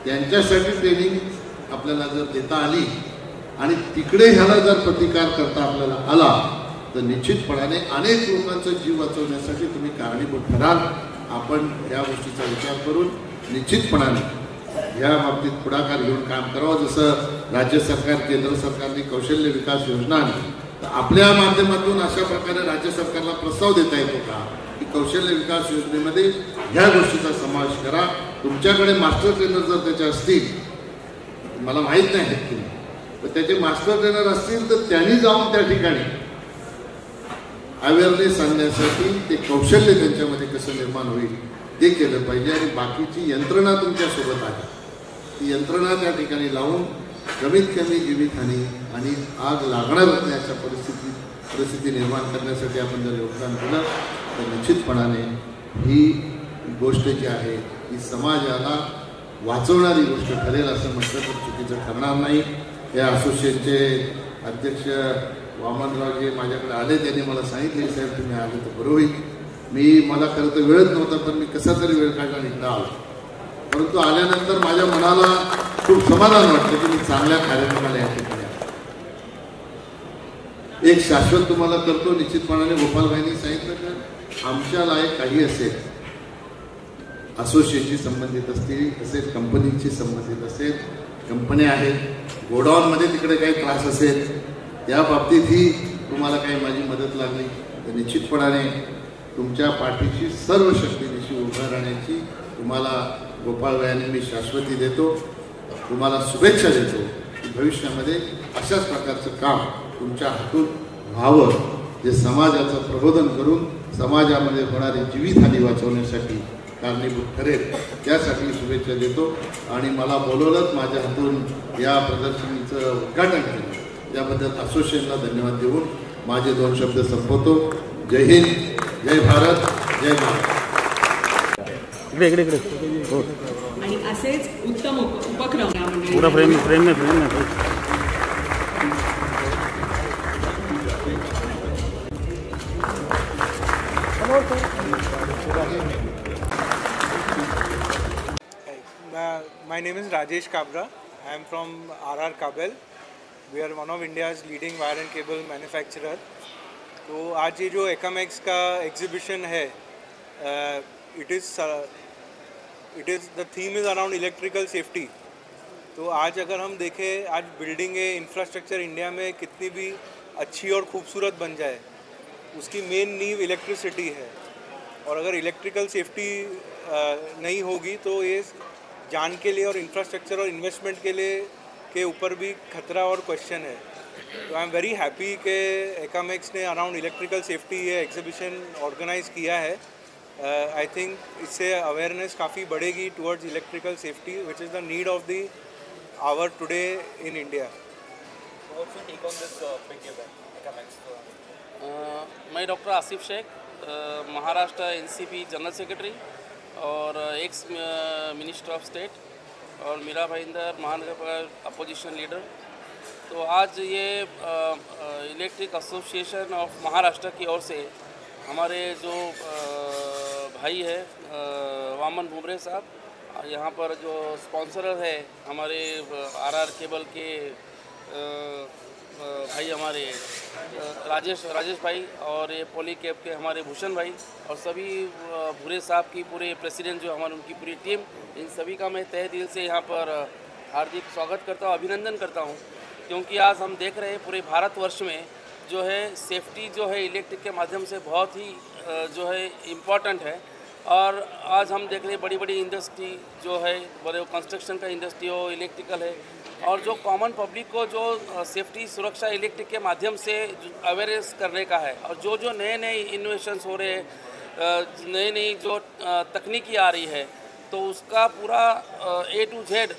S3: त्यांच्यासाठी ट्रेनिंग आपल्याला जर देता आली आणि तिकडे ह्याला जर प्रतिकार करता आपल्याला आला तर निश्चितपणाने अनेक लोकांचा जीव वाचवण्यासाठी तुम्ही कारणीभूत ठराल. आपण या गोष्टीचा विचार करून निश्चितपणाने या बाबतीत पुढाकार घेऊन काम करावं. जसं राज्य सरकार, केंद्र सरकारने कौशल्य विकास योजना आणली, तर आपल्या माध्यमातून अशा प्रकारे राज्य सरकारला प्रस्ताव देता येतो का की कौशल्य विकास योजनेमध्ये ह्या गोष्टीचा समावेश करा. तुमच्याकडे मास्टर ट्रेनर जर त्याचे असतील, मला माहीत नाही आहेत की नाही, तर त्याचे मास्टर ट्रेनर असतील तर त्यांनी जाऊन त्या ठिकाणी अवेअरनेस आणण्यासाठी ते कौशल्य त्यांच्यामध्ये कसं निर्माण होईल ते केलं पाहिजे. आणि बाकीची यंत्रणा तुमच्यासोबत आहे, ती यंत्रणा त्या ठिकाणी लावून कमीत कमी जीवितहानी आणि आग लागणार असण्याच्या परिस्थिती निर्माण करण्यासाठी आपण जर योगदान दिलं तर निश्चितपणाने ही गोष्ट जी आहे ही समाजाला वाचवणारी गोष्ट ठरेल असं म्हटलं तर चुकीचं ठरणार नाही. या असोसिएशनचे अध्यक्ष वामनराव जे माझ्याकडे आले त्यांनी मला सांगितले, साहेब तुम्ही आले तर बरं होईल. मला खरं तर वेळच नव्हता, पण मी कसा तरी वेळ काढला इकडं आलो. परंतु आल्यानंतर माझ्या मनाला खूप समाधान वाटतं की मी चांगल्या कार्यक्रमाला या ठिकाणी आलो. एक शाश्वत तुम्हाला करतो. निश्चितपणाने गोपालभाईंनी सांगितलं की आमच्या लायक काही असेल, असोसिएशनशी संबंधित असेल, कंपनीशी संबंधित असेल, कंपन्या आहेत, गोडाऊनमध्ये तिकडे काही त्रास असेल, त्या बाबतीतही तुम्हाला काही माझी मदत लागली तर निश्चितपणाने तुमच्या पाठीशी सर्व शक्तीनिशी उभं राहण्याची तुम्हाला गोपालभाईंनी मी शाश्वती देतो. तुम्हाला शुभेच्छा देतो की भविष्यामध्ये अशाच प्रकारचं काम तुमच्या हातून व्हावं, जे समाजाचं प्रबोधन करून समाजामध्ये होणारी जीवितहानी वाचवण्यासाठी कारणीभूत ठरेल. त्यासाठी शुभेच्छा देतो. आणि मला बोलवलं, माझ्या हातून या प्रदर्शनीचं उद्घाटन केलं, याबद्दल असोसिएशनला धन्यवाद देऊन माझे 2 शब्द संपवतो. जय हिंद, जय भारत, जय महाराष्ट्र.
S5: आणि असेच उत्तम उपक्रम
S6: पूरा फ्रेम में
S7: My name is Rajesh Kabra. I am from RR Kabel. We are one of India's leading wire and cable manufacturer. तो आज ये जो एकामेक्स का एग्जीबिशन है, it is the theme is around electrical safety. तो आज अगर हम देखें, आज बिल्डिंगें, इंफ्रास्ट्रक्चर इंडिया में कितनी भी अच्छी और खूबसूरत बन जाए, उसकी मेन नींव इलेक्ट्रिसिटी है. और अगर इलेक्ट्रिकल सेफ्टी नहीं होगी तो ये जान के लिए और इंफ्रास्ट्रक्चर और इन्वेस्टमेंट के लिए के ऊपर भी खतरा और क्वेश्चन है. तो आई एम वेरी हैप्पी कि एकामेक्स ने अराउंड इलेक्ट्रिकल सेफ्टी ये एग्जीबिशन ऑर्गेनाइज किया है. आई थिंक इससे अवेयरनेस काफ़ी बढ़ेगी towards electrical safety which is the need of the hour today in India.
S8: मैं doctor Asif Shaikh, Maharashtra NCP general secretary और एक्स मिनिस्टर ऑफ स्टेट, और मीरा भाईंदर महानगर अपोजिशन लीडर. तो आज ये इलेक्ट्रिक एसोसिएशन ऑफ महाराष्ट्र की ओर से हमारे जो भाई है वामन भुमरे साहब, यहाँ पर जो स्पॉन्सर है हमारे आरआर केबल के भाई हमारे राजेश भाई, और ये पॉलीकैब के हमारे भूषण भाई, और सभी भूरे साहब की पूरे प्रेसिडेंट जो हमारे उनकी पूरी टीम, इन सभी का मैं तहे दिल से यहाँ पर हार्दिक स्वागत करता हूँ, अभिनंदन करता हूँ. क्योंकि आज हम देख रहे हैं पूरे भारतवर्ष में जो है सेफ्टी जो है इलेक्ट्रिक के माध्यम से बहुत ही जो है इम्पॉर्टेंट है. और आज हम देख रहे हैं बड़ी बड़ी इंडस्ट्री जो है, बड़े कंस्ट्रक्शन का इंडस्ट्री हो, इलेक्ट्रिकल है, और जो कॉमन पब्लिक को जो सेफ्टी सुरक्षा इलेक्ट्रिक के माध्यम से अवेयरनेस करने का है. और जो नए इनोवेशंस हो रहे हैं, नई जो तकनीकी आ रही है, तो उसका पूरा A to Z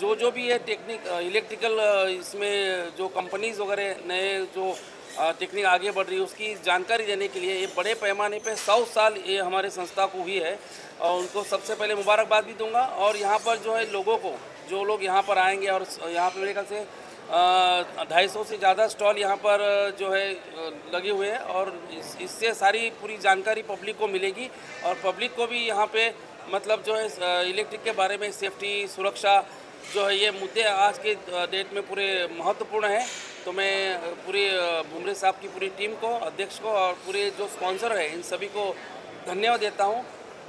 S8: जो भी है टेक्निक इलेक्ट्रिकल इसमें जो कंपनीज वगैरह नए जो टेक्निक आगे बढ़ रही है उसकी जानकारी देने के लिए ये बड़े पैमाने पे 100 साल ये हमारे संस्था को हुई है और उनको सबसे पहले मुबारकबाद भी दूंगा। और यहाँ पर जो है लोगों को जो लोग यहाँ पर आएंगे और यहाँ पर मेरे ख्याल से 250 से ज़्यादा स्टॉल यहाँ पर जो है लगे हुए हैं और इससे सारी पूरी जानकारी पब्लिक को मिलेगी और पब्लिक को भी यहाँ पे मतलब जो है इलेक्ट्रिक के बारे में सेफ्टी सुरक्षा जो है ये मुद्दे आज के डेट में पूरे महत्वपूर्ण हैं। तो मैं पूरी भुमरे साहब की पूरी टीम को, अध्यक्ष को और पूरे जो स्पॉन्सर है इन सभी को धन्यवाद देता हूँ।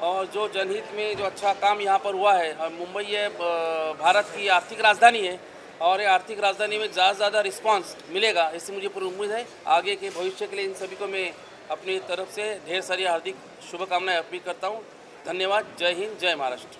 S8: और जो जनहित में जो अच्छा काम यहाँ पर हुआ है, और मुंबई ये भारत की आर्थिक राजधानी है और ये आर्थिक राजधानी में ज़्यादा से ज़्यादा रिस्पांस मिलेगा, इससे मुझे पूरी उम्मीद है। आगे के भविष्य के लिए इन सभी को मैं अपनी तरफ से ढेर सारी हार्दिक शुभकामनाएं अर्पित करता हूँ। धन्यवाद। जय हिंद, जय Maharashtra.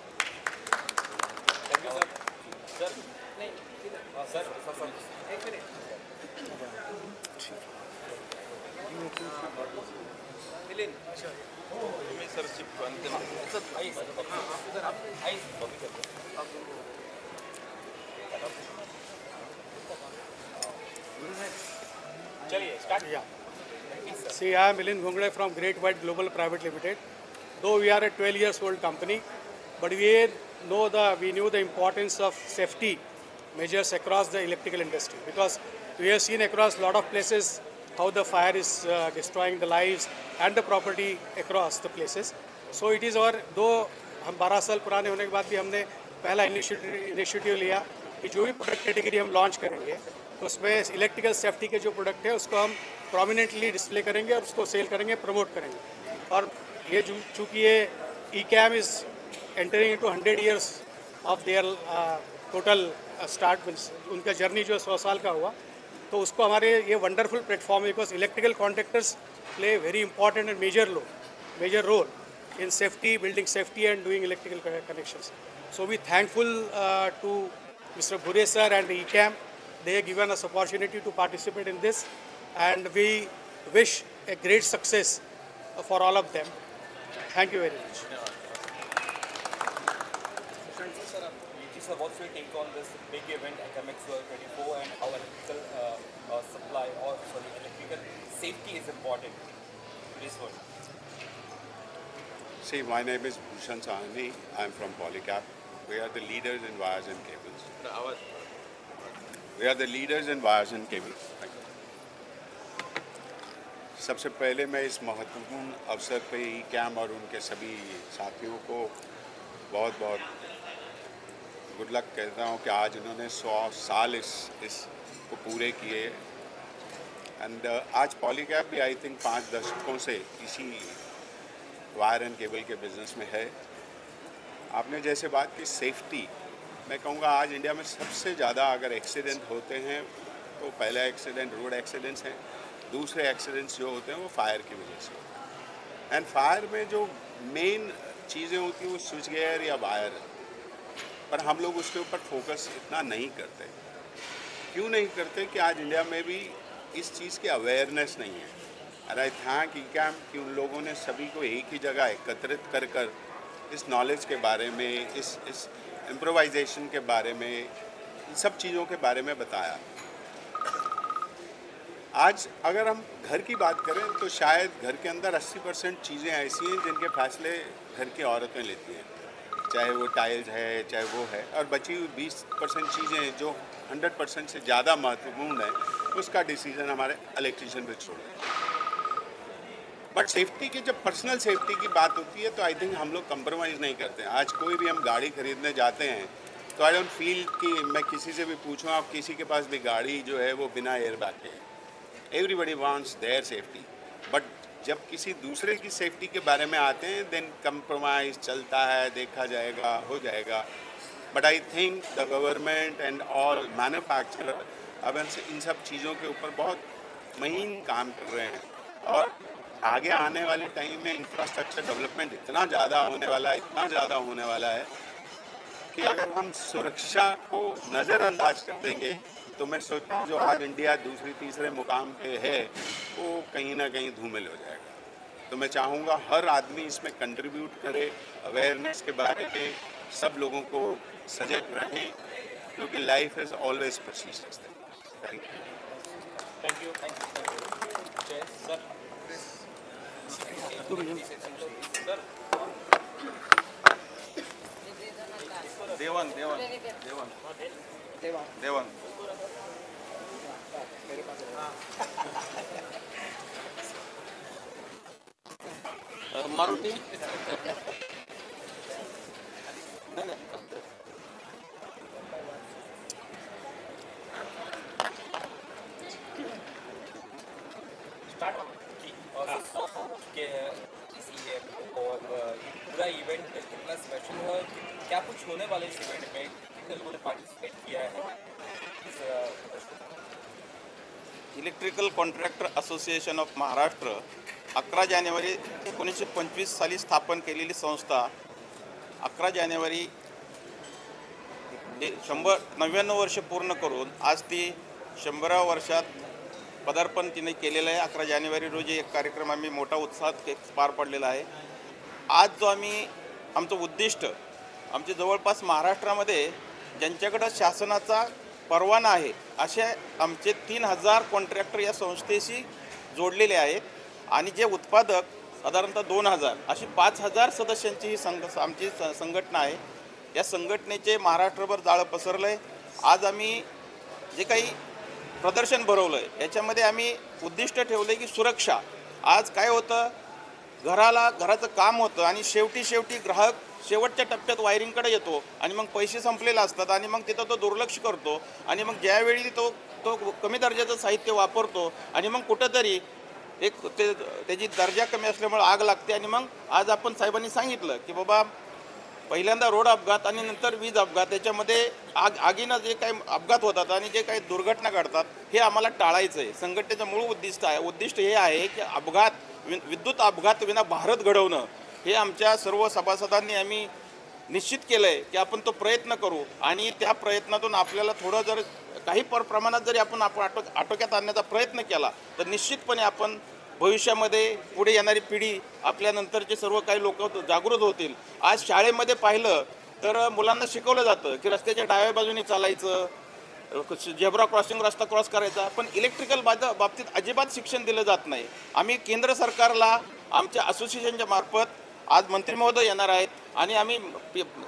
S6: See, I am Milind Ghongde from Great White Global Private Limited. Though we are a 12 years old company, but we knew the importance of safety measures across the electrical industry, because we have seen across a lot of places how the fire is destroying the lives and the property across the places. So it is our, though हम 12 साल पुराने होने के बाद भी हमने पहला initiative लिया कि जो भी प्रोडक्ट कैटेगरी हम लॉन्च करेंगे तो उसमें इलेक्ट्रिकल सेफ्टी के जो प्रोडक्ट है उसको हम प्रोमिनेंटली डिस्प्ले करेंगे और उसको सेल करेंगे, प्रमोट करेंगे। और ये चूँकि ये ECAM is entering into 100 years of their total start, उनका जर्नी जो 100 साल का हुआ, तो उसको हमारे ये वंडरफुल प्लेटफॉर्म है, because electrical contractors play very important and major role in safety, building safety and doing electrical connections. So we thankful to Mr. Bhure sir and the ECAM. They have given us opportunity to participate in this, and we wish a great success for all of them. Thank you very much.
S9: Sir, what's your take on this big event, ECAMEX 24, and how electrical electrical safety is important? Please hold.
S10: See, my name is Bhushan Sahani. I am from Polycap. We are the leaders in wires and cables. We are the leaders in wires and cables. सबसे पहले मैं इस महत्वपूर्ण अवसर पे ECAM और उनके सभी साथियों को बहुत बहुत गुड लक कहता हूँ कि आज इन्होंने 100 साल इस को पूरे किए। एंड आज पॉलीकैप भी आई थिंक 5 दशकों से इसी वायर एंड केबल के बिज़नेस में है। आपने जैसे बात की सेफ्टी, मैं कहूँगा आज इंडिया में सबसे ज़्यादा अगर एक्सीडेंट होते हैं तो पहला एक्सीडेंट रोड एक्सीडेंट्स हैं, दूसरे एक्सीडेंट्स जो होते हैं वो फायर की वजह से। एंड फायर में जो मेन चीज़ें होती हैं वो स्विच गियर या वायर, पर हम लोग उसके ऊपर फोकस इतना नहीं करते। क्यों नहीं करते कि आज इंडिया में भी इस चीज़ की अवेयरनेस नहीं है। और आई थैंक ECAM कि उन लोगों ने सभी को एक ही जगह एकत्रित कर इस नॉलेज के बारे में, इस इम्प्रोवाइजेशन के बारे में, इन सब चीज़ों के बारे में बताया। आज अगर हम घर की बात करें तो शायद घर के अंदर 80% चीज़ें ऐसी हैं जिनके फैसले घर की औरतें लेती हैं, चाहे वो टाइल्स है, चाहे वो है, और बची हुई 20% चीज़ें जो 100% से ज़्यादा महत्वपूर्ण है उसका डिसीजन हमारे इलेक्ट्रीशियन पे छोड़ दें। बट सेफ्टी की जब पर्सनल सेफ्टी की बात होती है तो आई थिंक हम लोग कंप्रोमाइज़ नहीं करते हैं। आज कोई भी हम गाड़ी खरीदने जाते हैं तो आई डोंट फील कि मैं किसी से भी पूछूं, आप किसी के पास भी गाड़ी जो है वो बिना एयर बैग के है। Everybody wants their safety, but जब किसी दूसरे की सेफ्टी के बारे में आते हैं देन कंप्रोमाइज़ चलता है, देखा जाएगा, हो जाएगा। But I think the government end all manufacturer अब इन सब चीज़ों के ऊपर बहुत महीन काम कर रहे हैं, और आगे आने वाले टाइम में इंफ्रास्ट्रक्चर डेवलपमेंट इतना ज़्यादा होने वाला है कि अगर हम सुरक्षा को नज़रअंदाज कर देंगे तो मैं सोचता हूँ जो आज इंडिया दूसरे तीसरे मुकाम पे है वो कहीं ना कहीं धूमिल हो जाएगा। तो मैं चाहूँगा हर आदमी इसमें कंट्रीब्यूट करे, अवेयरनेस के बारे में सब लोगों को सजग रहें, क्योंकि life is always precious.
S9: Thank you. Sir
S2: देवन देवन देवन देवन मारुती
S9: और पूरा इवेंट कितना स्पेशल है, क्या कुछ होने वाले इस इवेंट में, कितने लोगों ने पार्टिसिपेट किया है.
S2: Electrical contractor association of Maharashtra 11 जानेवारी 1925 साली स्थापन केलेली संस्था 11 जानेवारी 99 वर्ष पूर्ण करून आज ती 100व्या वर्षात पदार्पण तिने केलेलं आहे. 11 जानेवारी रोजी एक कार्यक्रम आम्ही मोठा उत्साहात पार पडलेला आहे. आज जो आम्ही आमचं उद्दिष्ट आमचे जवळपास महाराष्ट्रामध्ये ज्यांच्याकडं शासनाचा परवाना आहे असे आमचे 3000 कॉन्ट्रॅक्टर या संस्थेशी जोडलेले आहेत आणि जे उत्पादक साधारणतः 2000 अशी 5000 सदस्यांची ही आमची संघटना आहे. या संघटनेचे महाराष्ट्रभर जाळं पसरलं आहे. आज आम्ही जे काही प्रदर्शन भरवलं आहे याच्यामध्ये आम्ही उद्दिष्ट ठेवलं आहे की सुरक्षा. आज काय होतं, घराचं काम होतं आणि शेवटी ग्राहक शेवटच्या टप्प्यात वायरिंगकडे येतो आणि मग पैसे संपलेले असतात आणि मग तिथं तो दुर्लक्ष करतो आणि मग ज्यावेळी तो कमी दर्जाचं साहित्य वापरतो आणि मग कुठंतरी त्याची दर्जा कमी असल्यामुळे आग लागते. आणि मग आज आपण साहेबांनी सांगितलं की बाबा पहिल्यांदा रोड अपघात आणि नंतर वीज अपघात याच्यामध्ये आगीनं जे काही अपघात होतात आणि जे काही दुर्घटना घडतात हे आम्हाला टाळायचं आहे. संघटनेचं मूळ उद्दिष्ट हे आहे की विद्युत अपघात विना भारत घडवणं हे आमच्या सर्व सभासदांनी आम्ही निश्चित केलं आहे की आपण तो प्रयत्न करू आणि त्या प्रयत्नातून आपल्याला थोडं जर काही प्रमाणात जरी आपण आटोक्यात आणण्याचा प्रयत्न केला तर निश्चितपणे आपण भविष्यामध्ये पुढे येणारी पिढी आपल्यानंतरचे सर्व काही लोक जागृत होतील. आज शाळेमध्ये पाहिलं तर मुलांना शिकवलं जातं की रस्त्याच्या डाव्या बाजूने चालायचं, झेब्रा क्रॉसिंग रस्ता क्रॉस करायचा, पण इलेक्ट्रिकल बाबतीत अजिबात शिक्षण दिलं जात नाही. आम्ही केंद्र सरकारला आमच्या असोसिएशनच्या मार्फत आज मंत्री महोदय येणार आहेत आणि आम्ही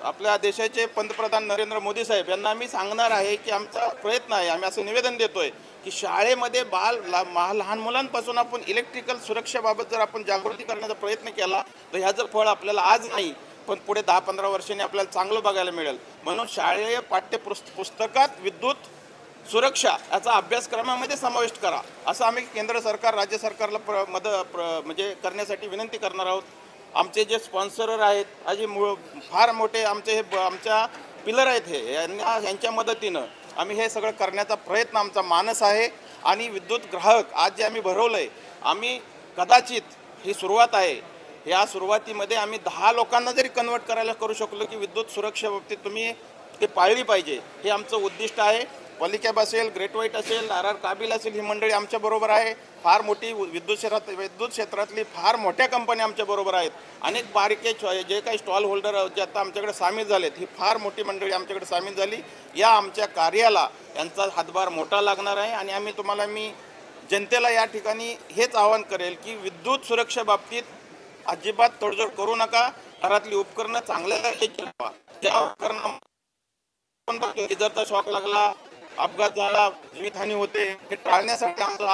S2: आपल्या देशाचे पंतप्रधान नरेंद्र मोदी साहेब यांना आम्ही सांगणार आहे की आमचा प्रयत्न आहे, आम्ही असं निवेदन देतोय की शाळेमध्ये लहान मुलांपासून आपण इलेक्ट्रिकल सुरक्षेबाबत जर आपण जागृती करण्याचा प्रयत्न केला तर ह्याचं फळ आपल्याला आज नाही पण पुढे 10-15 वर्षांनी आपल्याला चांगलं बघायला मिळेल. म्हणून शालेय पाठ्यपुस्तकात विद्युत सुरक्षा याचा अभ्यासक्रमामध्ये समाविष्ट करा असं आम्ही केंद्र सरकार राज्य सरकारला म्हणजे करण्यासाठी विनंती करणार आहोत. आमचे जे स्पॉन्सरर आहेत आज फार मोठे आमच्या पिलर आहेत हे यांच्या मदतीनं आम्ही हे सगळं करण्याचा प्रयत्न आमचा मानस आहे. आणि विद्युत ग्राहक आज जे आम्ही भरवलं आहे आम्ही कदाचित ही सुरुवात आहे. या सुरुवातीमध्ये आम्ही 10 लोकांना जरी करू शकलो की विद्युत सुरक्षेबाबतीत तुम्ही ते पाळली पाहिजे हे आमचं उद्दिष्ट आहे. पॉलिकॅब असेल, ग्रेट व्हाईट असेल, RR काबिल असेल ही मंडळी आमच्याबरोबर आहे. फार मोठी विद्युत क्षेत्रातली फार मोठ्या कंपन्या आमच्याबरोबर आहेत. अनेक बारके जे काही स्टॉल होल्डर जे आता आमच्याकडे सामील झालेत ही फार मोठी मंडळी आमच्याकडे सामील झाली. या आमच्या कार्याला यांचा हातभार मोठा लागणार आहे. आणि मी जनतेला या ठिकाणी हेच आवाहन करेल की विद्युत सुरक्षेबाबतीत अजिबात तडजोड करू नका. घरातली उपकरणं चांगल्या त्या उपकरणं जर शॉक लागला, अपघात झाला, जीवितहानी होते हे टाळण्यासाठी आमचा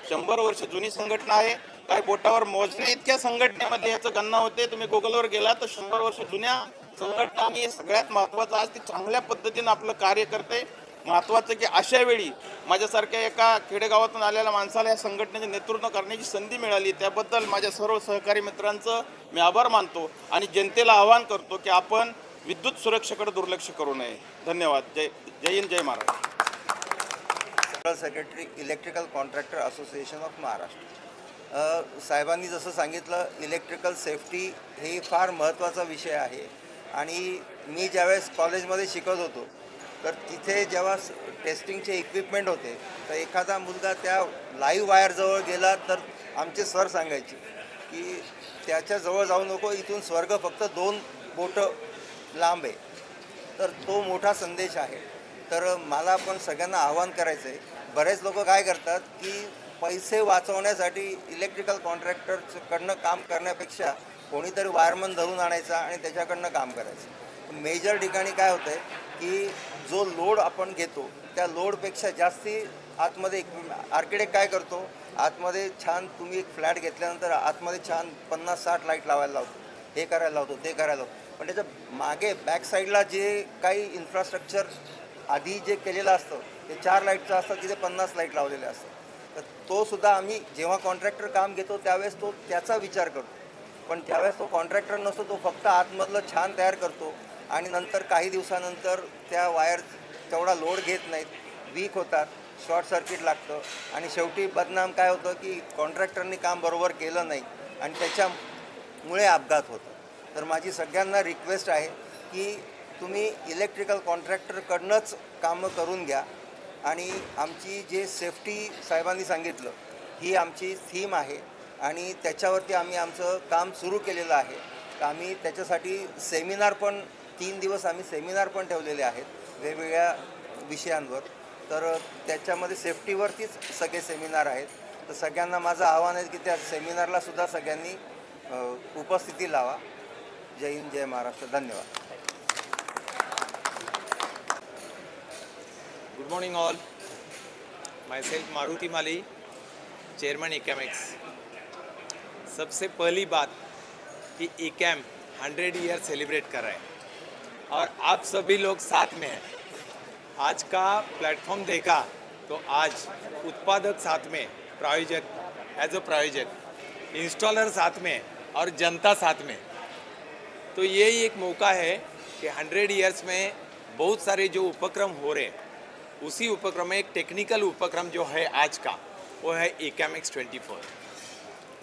S2: 100 वर्ष जुनी संघटना आहे. काही बोटावर मोजणे इतक्या संघटनेमध्ये याचं गणना होते. तुम्ही गुगलवर गेला तर 100 वर्ष जुन्या संघटना आणि सगळ्यात महत्त्वाचं आज ती चांगल्या पद्धतीनं आपलं कार्य करते. महत्त्वाचं की अशा वेळी माझ्यासारख्या एका खेडेगावातून आलेल्या माणसाला या संघटनेचे नेतृत्व करण्याची संधी मिळाली त्याबद्दल माझ्या सर्व सहकारी मित्रांचं मी आभार मानतो आणि जनतेला आवाहन करतो की आपण विद्युत सुरक्षेकडे दुर्लक्ष करू नये. धन्यवाद. जय हिंद, जय Maharashtra.
S11: Secretary electrical contractor association of Maharashtra. साहेबांनी जसं सांगितलं इलेक्ट्रिकल सेफ्टी ही फार महत्त्वाचा विषय आहे. आणि मी ज्यावेळेस कॉलेजमध्ये शिकत होतो तर तिथे जेव्हा टेस्टिंगचे इक्विपमेंट होते तर एखादा मुलगा त्या लाईव्ह वायरजवळ गेला तर आमचे सर सांगायचे की त्याच्याजवळ जाऊ नको, इथून स्वर्ग फक्त 2 बोटं लांब आहे. तर तो मोठा संदेश आहे. तर मला पण सगळ्यांना आवाहन करायचं आहे. बरेच लोक काय करतात की पैसे वाचवण्यासाठी इलेक्ट्रिकल कॉन्ट्रॅक्टरकडनं काम करण्यापेक्षा कोणीतरी वायरमन धरून आणायचा आणि त्याच्याकडनं काम करायचं. मेजर ठिकाणी काय होतं आहे की जो लोड आपण घेतो त्या लोडपेक्षा जास्ती आतमध्ये आर्किटेक्ट काय करतो, आतमध्ये छान तुम्ही एक फ्लॅट घेतल्यानंतर आतमध्ये छान 50-60 लाईट लावायला लावतो, हे करायला लावतो, ते करायला लावतो. पण त्याच्या मागे बॅक साईडला जे काही इन्फ्रास्ट्रक्चर आधी जे केलेलं असतं ते 4 लाईटचं असतं, तिथे 50 लाईट लावलेले असतात. तर तो सुद्धा आम्ही जेव्हा कॉन्ट्रॅक्टर काम घेतो त्यावेळेस तो त्याचा विचार करतो. पण त्यावेळेस तो कॉन्ट्रॅक्टर नसतो, तो फक्त आतमधलं छान तयार करतो आणि नंतर काही दिवसानंतर त्या वायर तेवढा लोड घेत नाहीत, वीक होतात, शॉर्ट सर्किट लागतं आणि शेवटी बदनाम काय होतं की कॉन्ट्रॅक्टरनी काम बरोबर केलं नाही आणि त्याच्यामुळे अपघात होतो. तर माझी सगळ्यांना रिक्वेस्ट आहे की तुम्ही इलेक्ट्रिकल कॉन्ट्रॅक्टरकडनंच कामं करून घ्या आणि आमची जे सेफ्टी साहेबांनी सांगितलं ही आमची थीम आहे आणि त्याच्यावरती आम्ही आमचं काम सुरू केलेलं आहे. तर आम्ही त्याच्यासाठी सेमिनार पण 3 दिवस आम्ही सेमिनार पण ठेवलेले आहेत वेगवेगळ्या विषयांवर. तर त्याच्यामध्ये सेफ्टीवरतीच सगळे सेमिनार आहेत. तर सगळ्यांना माझं आव्हान आहे की त्या सेमिनारला सुद्धा सगळ्यांनी उपस्थिती लावा. जय हिंद, जय महाराष्ट्र. धन्यवाद.
S12: Good morning all. Myself Maruti Mali, chairman इकैमेक्स. सबसे पहली बात कि इकैम 100 ईयर सेलिब्रेट कर रहा है और आप सभी लोग साथ में हैं. आज का प्लेटफॉर्म देखा तो आज उत्पादक साथ में, प्रायोजक एज अ प्रायोजक, इंस्टॉलर साथ में और जनता साथ में. तो ये एक मौका है कि 100 ईयर्स में बहुत सारे जो उपक्रम हो रहे हैं उसी उपक्रम में एक टेक्निकल उपक्रम जो है आज का वो है इकैमेक्स 24.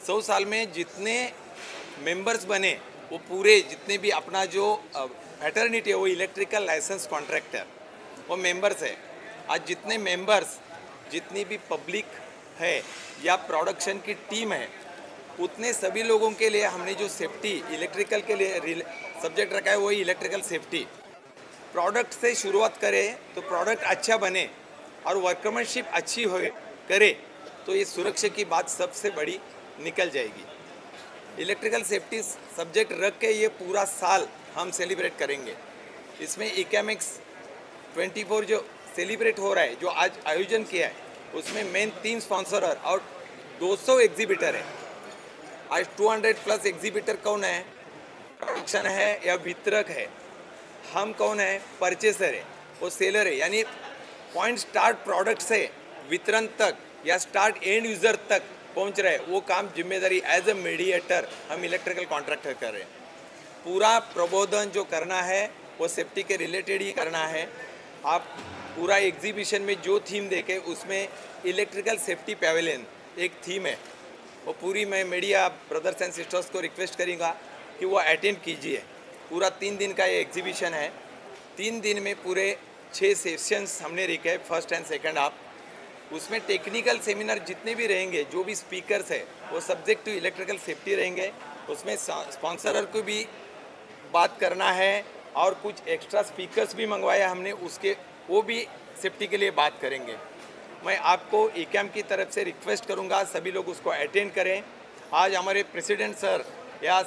S12: 100 साल में जितने मेंबर्स बने वो पूरे जितने भी अपना जो फैटर्निटी है वो इलेक्ट्रिकल लाइसेंस कॉन्ट्रैक्टर वो मेंबर्स है. आज जितने मेंबर्स, जितनी भी पब्लिक है या प्रोडक्शन की टीम है, उतने सभी लोगों के लिए हमने जो सेफ्टी इलेक्ट्रिकल के लिए सब्जेक्ट रखा है वही इलेक्ट्रिकल सेफ्टी. प्रोडक्ट से शुरुआत करें तो प्रोडक्ट अच्छा बने और वर्कमैनशिप अच्छी हो करे तो ये सुरक्षा की बात सबसे बड़ी निकल जाएगी. इलेक्ट्रिकल सेफ्टी सब्जेक्ट रख के ये पूरा साल हम सेलिब्रेट करेंगे. इसमें इकैमेक्स 24 जो सेलिब्रेट हो रहा है, जो आज आयोजन किया है, उसमें मेन 3 स्पॉन्सर और 200 एग्जीबिटर है. आज 200+ एग्जीबिटर कौन है? प्रोडक्शन है या वितरक है. हम कौन है? परचेसर है, वो सेलर है. यानी पॉइंट स्टार्ट प्रोडक्ट से वितरण तक या स्टार्ट एंड यूज़र तक पहुंच रहे, वो काम जिम्मेदारी एज अ मीडिएटर हम इलेक्ट्रिकल कॉन्ट्रैक्टर कर रहे हैं. पूरा प्रबोधन जो करना है वो सेफ्टी के रिलेटेड ही करना है. आप पूरा एग्जीबिशन में जो थीम देखे उसमें इलेक्ट्रिकल सेफ्टी पैवेलियन एक थीम है, वो पूरी मैं मीडिया ब्रदर्स एंड सिस्टर्स को रिक्वेस्ट करूँगा कि वो अटेंड कीजिए. पूरा 3 दिन का ये एग्जीबिशन है. 3 दिन में पूरे 6 सेशंस हमने रखे, फर्स्ट एंड सेकंड हाफ. उसमें टेक्निकल सेमिनार जितने भी रहेंगे, जो भी स्पीकर्स है वो सब्जेक्ट टू इलेक्ट्रिकल सेफ्टी रहेंगे. उसमें स्पॉन्सर को भी बात करना है और कुछ एक्स्ट्रा स्पीकर्स भी मंगवाया हमने, उसके वो भी सेफ्टी के लिए बात करेंगे. मैं आपको इकैम की तरफ से रिक्वेस्ट करूंगा सभी लोग उसको अटेंड करें. आज हमारे प्रेसिडेंट सर या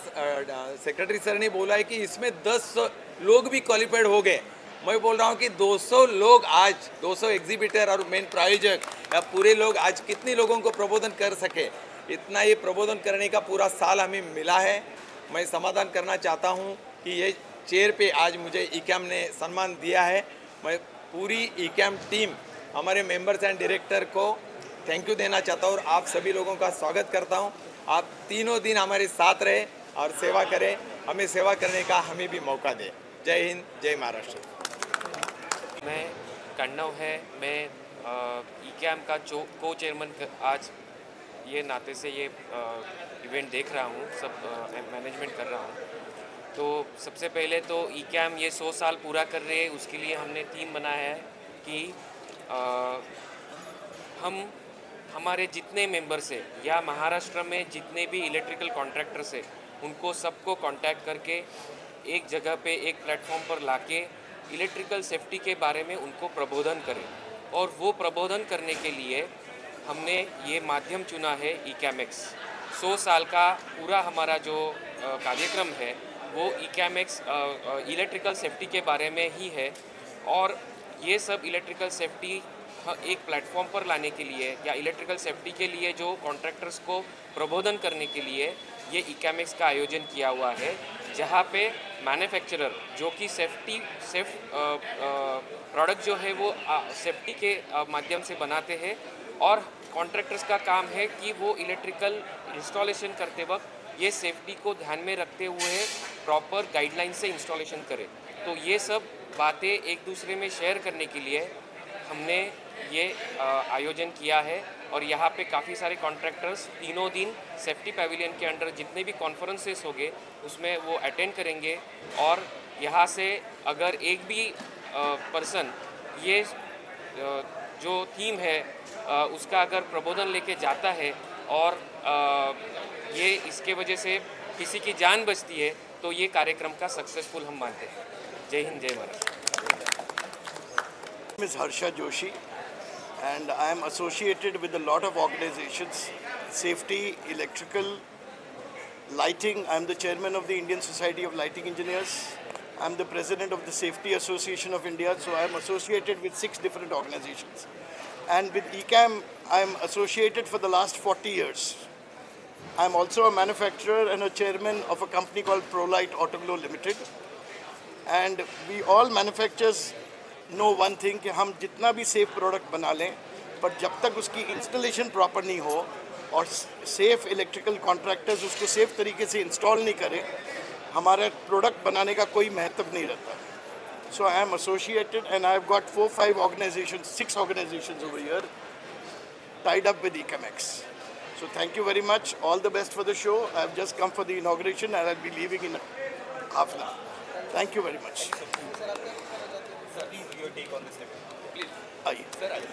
S12: सेक्रेटरी सर ने बोला है कि इसमें 10 लोग भी क्वालिफाइड हो गए. मैं बोल रहा हूँ कि 200 लोग आज 200 एग्जीबिटर और मेन प्रायोजक या पूरे लोग आज कितने लोगों को प्रबोधन कर सके, इतना ये प्रबोधन करने का पूरा साल हमें मिला है. मैं समाधान करना चाहता हूँ कि ये चेयर पे आज मुझे इकैम ने सम्मान दिया है. मैं पूरी इकैम टीम, हमारे मेंबर्स एंड डायरेक्टर को थैंक यू देना चाहता हूँ और आप सभी लोगों का स्वागत करता हूँ. आप तीनों दिन हमारे साथ रहे और सेवा करें, हमें सेवा करने का हमें भी मौका दें. जय हिंद, जय महाराष्ट्र.
S13: मैं कन्नव है, मैं इकैम का को चेयरमैन आज ये नाते से ये इवेंट देख रहा हूँ, सब मैनेजमेंट कर रहा हूँ. तो सबसे पहले तो इकैम ये 100 साल पूरा कर रहे हैं, उसके लिए हमने थीम बनाया है कि हम हमारे जितने मेंबर्स हैं या महाराष्ट्र में जितने भी इलेक्ट्रिकल कॉन्ट्रैक्टर्स हैं उनको सबको कांटेक्ट करके एक जगह पे एक प्लेटफॉर्म पर लाके इलेक्ट्रिकल सेफ्टी के बारे में उनको प्रबोधन करें। और वो प्रबोधन करने के लिए हमने ये माध्यम चुना है इकैमेक्स। 100 साल का पूरा हमारा जो कार्यक्रम है वो इकैमेक्स इलेक्ट्रिकल सेफ्टी के बारे में ही है। और ये सब इलेक्ट्रिकल सेफ्टी एक प्लेटफॉर्म पर लाने के लिए या इलेक्ट्रिकल सेफ्टी के लिए जो कॉन्ट्रैक्टर्स को प्रबोधन करने के लिए ये इकैमेक्स का आयोजन किया हुआ है, जहाँ पे मैन्युफैक्चरर जो कि सेफ प्रोडक्ट जो है वो सेफ्टी के माध्यम से बनाते हैं, और कॉन्ट्रैक्टर्स का काम है कि वो इलेक्ट्रिकल इंस्टॉलेशन करते वक्त ये सेफ्टी को ध्यान में रखते हुए प्रॉपर गाइडलाइन से इंस्टॉलेशन करें। तो ये सब बातें एक दूसरे में शेयर करने के लिए हमने ये आयोजन किया है। और यहाँ पे काफ़ी सारे कॉन्ट्रैक्टर्स 3 दिन सेफ्टी पैविलियन के अंडर जितने भी कॉन्फ्रेंसेस होंगे उसमें वो अटेंड करेंगे। और यहाँ से अगर एक भी पर्सन ये जो थीम है उसका अगर प्रबोधन लेके जाता है और ये इसके वजह से किसी की जान बचती है तो ये कार्यक्रम का सक्सेसफुल हम मानते हैं। जय हिंद, जय Maharashtra.
S14: My name is Harsha Joshi and I am associated with a lot of organizations, safety, electrical, lighting. I am the chairman of the Indian Society of Lighting Engineers. I am the president of the Safety Association of India, so I am associated with 6 different organizations. And with ECAM, I am associated for the last 40 years. I am also a manufacturer and a chairman of a company called ProLight Autoglow Limited. And we all manufacturers know one thing कि हम जितना भी safe product बना लें, पर जब तक उसकी installation proper नहीं हो और सेफ इलेक्ट्रिकल कॉन्ट्रैक्टर्स उसको सेफ तरीके से इंस्टॉल नहीं करें, हमारे प्रोडक्ट बनाने का कोई महत्व नहीं रहता। So I am associated and I have got 4-5 organizations, 6 organizations over here tied up with ECAMEX. So thank you very much. All the best for the show. I have just come for the inauguration and I'll be leaving in half an hour. Thank you very much.
S9: Sir, please your take on this event. Please.
S14: Aye.
S9: Sir, aye.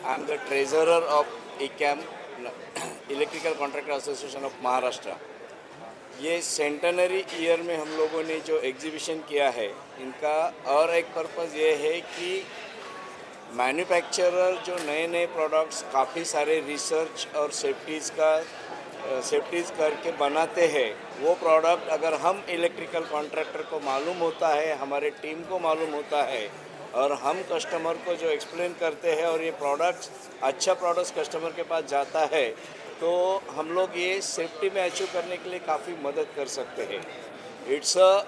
S15: I am the treasurer of ECAM, Electrical Contractor Association of Maharashtra. ये centenary year में हम लोगों ने जो exhibition KIA है, इनका और एक purpose ये है कि मैन्युफैक्चरर जो नए नए प्रोडक्ट्स काफ़ी सारे रिसर्च और सेफ्टीज़ करके बनाते हैं, वो प्रोडक्ट अगर हम इलेक्ट्रिकल कॉन्ट्रैक्टर को मालूम होता है, हमारे टीम को मालूम होता है और हम कस्टमर को जो एक्सप्लेन करते हैं और ये प्रोडक्ट्स अच्छा प्रोडक्ट्स कस्टमर के पास जाता है, तो हम लोग ये सेफ्टी में अचीव करने के लिए काफ़ी मदद कर सकते हैं। It's a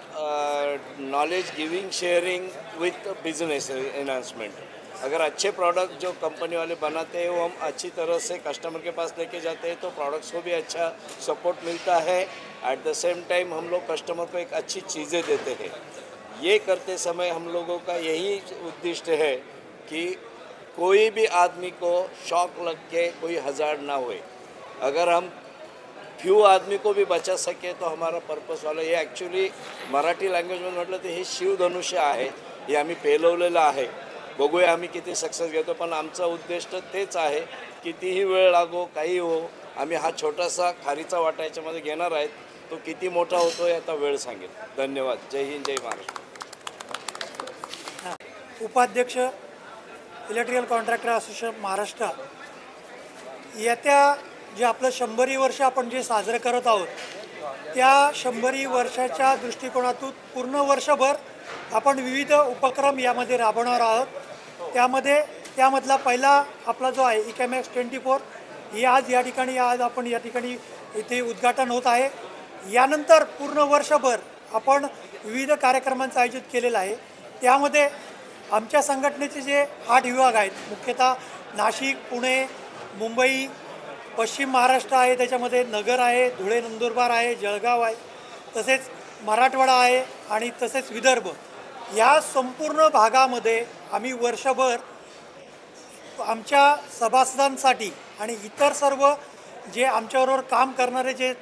S15: knowledge giving sharing with business enhancement. अगर अच्छे प्रोडक्ट जो कंपनी वाले बनाते हैं वो हम अच्छी तरह से कस्टमर के पास लेके जाते हैं तो प्रोडक्ट्स को भी अच्छा सपोर्ट मिलता है। एट द सेम टाइम हम लोग कस्टमर को एक अच्छी चीज़ें देते हैं। ये करते समय हम लोगों का यही उद्देश्य है कि कोई भी आदमी को शॉक लग के कोई हज़ार्ड ना होए। अगर हम फ्यू आदमी को भी बचा सके तो हमारा पर्पस वाला हे ॲक्च्युली मराठी लँग्वेजमध्ये म्हटलं तर हे शिवधनुष्य आहे, हे आम्ही पेलवलेलं आहे। बघूया आम्ही किती सक्सेस घेतो, पण आमचा उद्दिष्ट तेच आहे, कितीही वेळ लागो काही हो, आम्ही हा छोटासा खारीचा वाटा याच्यामध्ये घेणार आहेत। तो किती मोठा होतो आता वेळ सांगेल। धन्यवाद। जय हिंद, जय महाराष्ट्र।
S16: उपाध्यक्ष इलेक्ट्रिकल कॉन्ट्रॅक्टर असोसिएशन महाराष्ट्र, येत्या जे आपलं 100वी वर्ष आपण जे साजरं करत आहोत, त्या 100वी वर्षाच्या दृष्टिकोनातून पूर्ण वर्षभर आपण विविध उपक्रम यामध्ये राबवणार आहोत। त्यामधला पहिला आपला जो आहे इकॅमेक्स 24 ही आज आपण या ठिकाणी इथे उद्घाटन होत आहे। यानंतर पूर्ण वर्षभर आपण विविध कार्यक्रमांचं आयोजित केलेलं आहे। त्यामध्ये आमच्या संघटनेचे जे 8 विभाग आहेत, मुख्यतः नाशिक, पुणे, मुंबई, पश्चिम महाराष्ट्र आहे, त्याच्यामध्ये नगर आहे, धुळे नंदुरबार आहे, जळगाव आहे, तसेच मराठवाडा आहे आणि तसेच विदर्भ, या संपूर्ण भागामध्ये आम्ही वर्षभर आमच्या सभासदांसाठी आणि इतर सर्व जे आमच्याबरोबर काम करणारे जे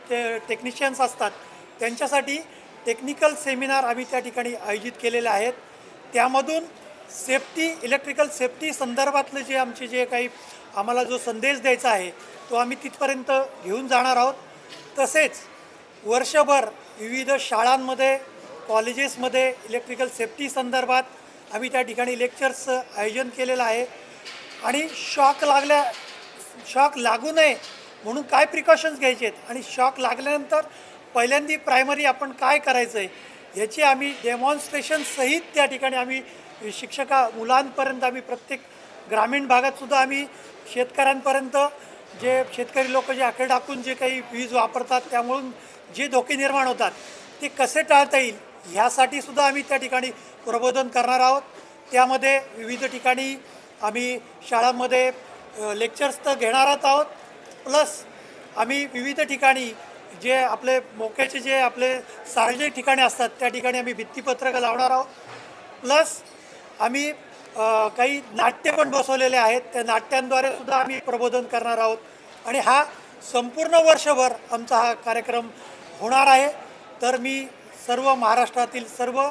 S16: टेक्निशियन्स असतात त्यांच्यासाठी टेक्निकल सेमिनार आम्ही त्या ठिकाणी आयोजित केलेले आहेत। त्यामधून सेफ्टी, इलेक्ट्रिकल सेफ्टी संदर्भातले जे आमचे जे काही आम्हाला जो संदेश द्यायचा आहे तो आम्ही तिथपर्यंत घेऊन जाणार आहोत। तसेच वर्षभर विविध शाळांमध्ये कॉलेजेसमध्ये इलेक्ट्रिकल सेफ्टी संदर्भात आम्ही त्या ठिकाणी लेक्चर्सचं आयोजन केलेलं आहे आणि शॉक लागू नये म्हणून काय प्रिकॉशन्स घ्यायचे आहेत आणि शॉक लागल्यानंतर पहिल्यांदा प्रायमरी आपण काय करायचं आहे याची आम्ही डेमॉन्स्ट्रेशन सहित त्या ठिकाणी आम्ही मुलांपर्यंत आम्ही प्रत्येक ग्रामीण भागातसुद्धा आम्ही शेतकऱ्यांपर्यंत जे शेतकरी लोक जे आकडे टाकून जे काही वीज वापरतात त्यामुळून जे धोके निर्माण होतात ते कसे टाळता येईल ह्यासाठी सुद्धा आम्ही त्या ठिकाणी प्रबोधन करणार आहोत. त्यामध्ये विविध ठिकाणी आम्ही शाळांमध्ये लेक्चर्स तर घेणारच आहोत, प्लस आम्ही विविध ठिकाणी जे आपले मोक्याचे जे आपले सार्वजनिक ठिकाणी असतात त्या ठिकाणी आम्ही भित्तीपत्रकं लावणार आहोत. प्लस आम्ही काही नाट्य पण बसवलेले आहेत, त्या नाट्यांद्वारे सुद्धा आम्ही प्रबोधन करणार आहोत आणि हा संपूर्ण वर्षभर आमचा हा कार्यक्रम होणार आहे. तर मी सर्व महाराष्ट्रातील सर्व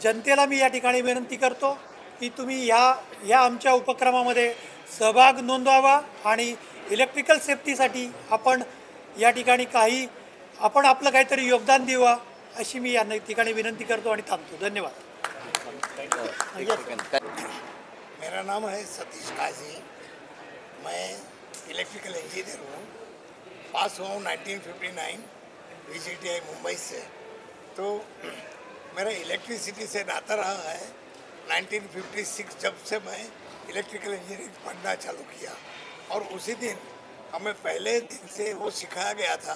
S16: जनतेला मी या ठिकाणी विनंती करतो की तुम्ही या आमच्या उपक्रमामध्ये सहभाग नोंदवावा आणि इलेक्ट्रिकल सेफ्टीसाठी आपण या ठिकाणी आपलं काहीतरी योगदान द्यावा अशी मी या ठिकाणी विनंती करतो आणि थांबतो. धन्यवाद.
S17: मेरा नाम है सतीश काजी, मैं इलेक्ट्रिकल इंजीनियर हूँ. पास हुआ हूँ 1959 VGTI मुंबई से. तो मेरा इलेक्ट्रिसिटी से नाता रहा है 1956 जब से मैं इलेक्ट्रिकल इंजीनियरिंग पढ़ना चालू किया. और उसी दिन हमें पहले दिन से वो सिखाया गया था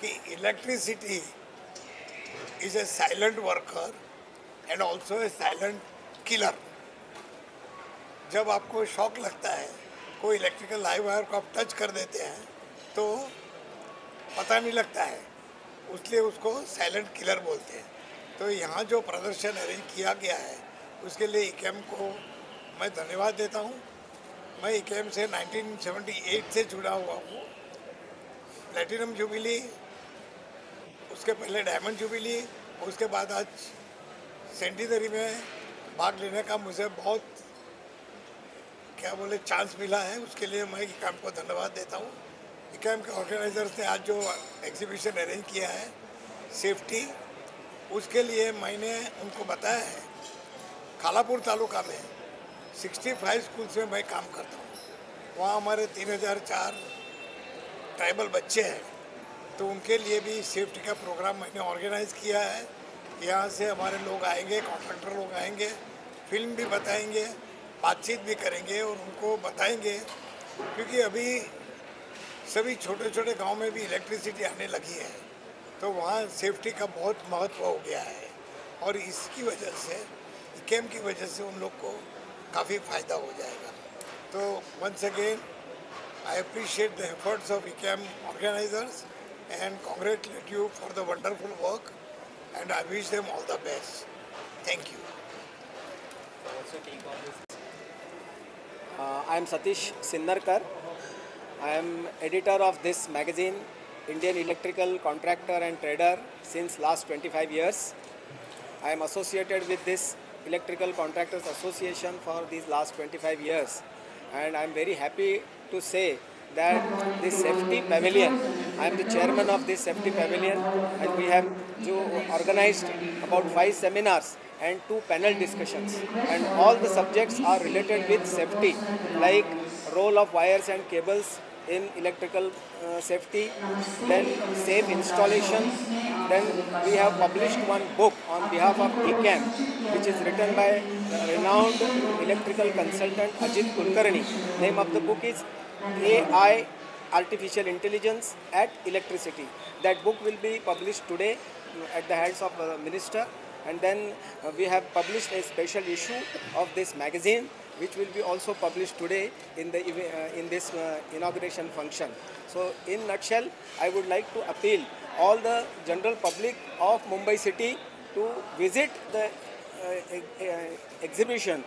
S17: कि electricity is a silent worker end also a silent killer. जब आपको शॉक लगता है, कोई इलेक्ट्रिकल लाइव वायर को आप टच कर देते हैं तो पता नहीं लगता है, इसलिए उसको साइलेंट किलर बोलते हैं. तो यहाँ जो प्रदर्शन अरेंज किया गया है उसके लिए ICAM को मैं धन्यवाद देता हूँ. मैं ICAM से 1978 से जुड़ा हुआ हूँ. प्लेटिनम जुबिली, उसके पहले डायमंड जुबिली, उसके बाद आज सेंटिनरी में भाग लेने का मुझे बहुत चांस मिला है. उसके लिए मैं ICAM को धन्यवाद देता हूँ. ICAM के ऑर्गेनाइजर्स ने आज जो एग्जीबिशन अरेंज किया है सेफ्टी, उसके लिए मैंने उनको बताया है खालापुर तालुका में 65 स्कूल्स में मैं काम करता हूँ. वहाँ हमारे 3004 ट्राइबल बच्चे हैं, तो उनके लिए भी सेफ्टी का प्रोग्राम मैंने ऑर्गेनाइज़ किया है. यहाँ से हमारे लोग आएंगे, कॉन्ट्रैक्टर लोग आएंगे, फिल्म भी बताएंगे, बातचीत भी करेंगे और उनको बताएंगे, क्योंकि अभी सभी छोटे छोटे गांव में भी इलेक्ट्रिसिटी आने लगी है, तो वहाँ सेफ्टी का बहुत महत्व हो गया है. और इसकी वजह से ICAM की वजह से उन लोग को काफ़ी फ़ायदा हो जाएगा. तो once again I appreciate the efforts of ICAM organisers and congratulate you for the wonderful work and I wish them all the best. Thank you.
S18: I am Satish Sindarkar. I am editor of this magazine, Indian Electrical Contractor and Trader, since last 25 years. I am associated with this Electrical Contractors Association for these last 25 years, and I am very happy to say that this safety pavilion, I am the chairman of this safety pavilion, and we have organized about 5 seminars and 2 panel discussions, and all the subjects are related with safety, like role of wires and cables in electrical safety, then safe installation. Then we have published one book on behalf of ICAM, which is written by renowned electrical consultant Ajit Kulkarni. Name of the book is AI, Artificial Intelligence at Electricity. That book will be published today at the hands of the minister, and then we have published a special issue of this magazine, which will be also published today in this inauguration function. So in nutshell, I would like to appeal all the general public of Mumbai city to visit the exhibition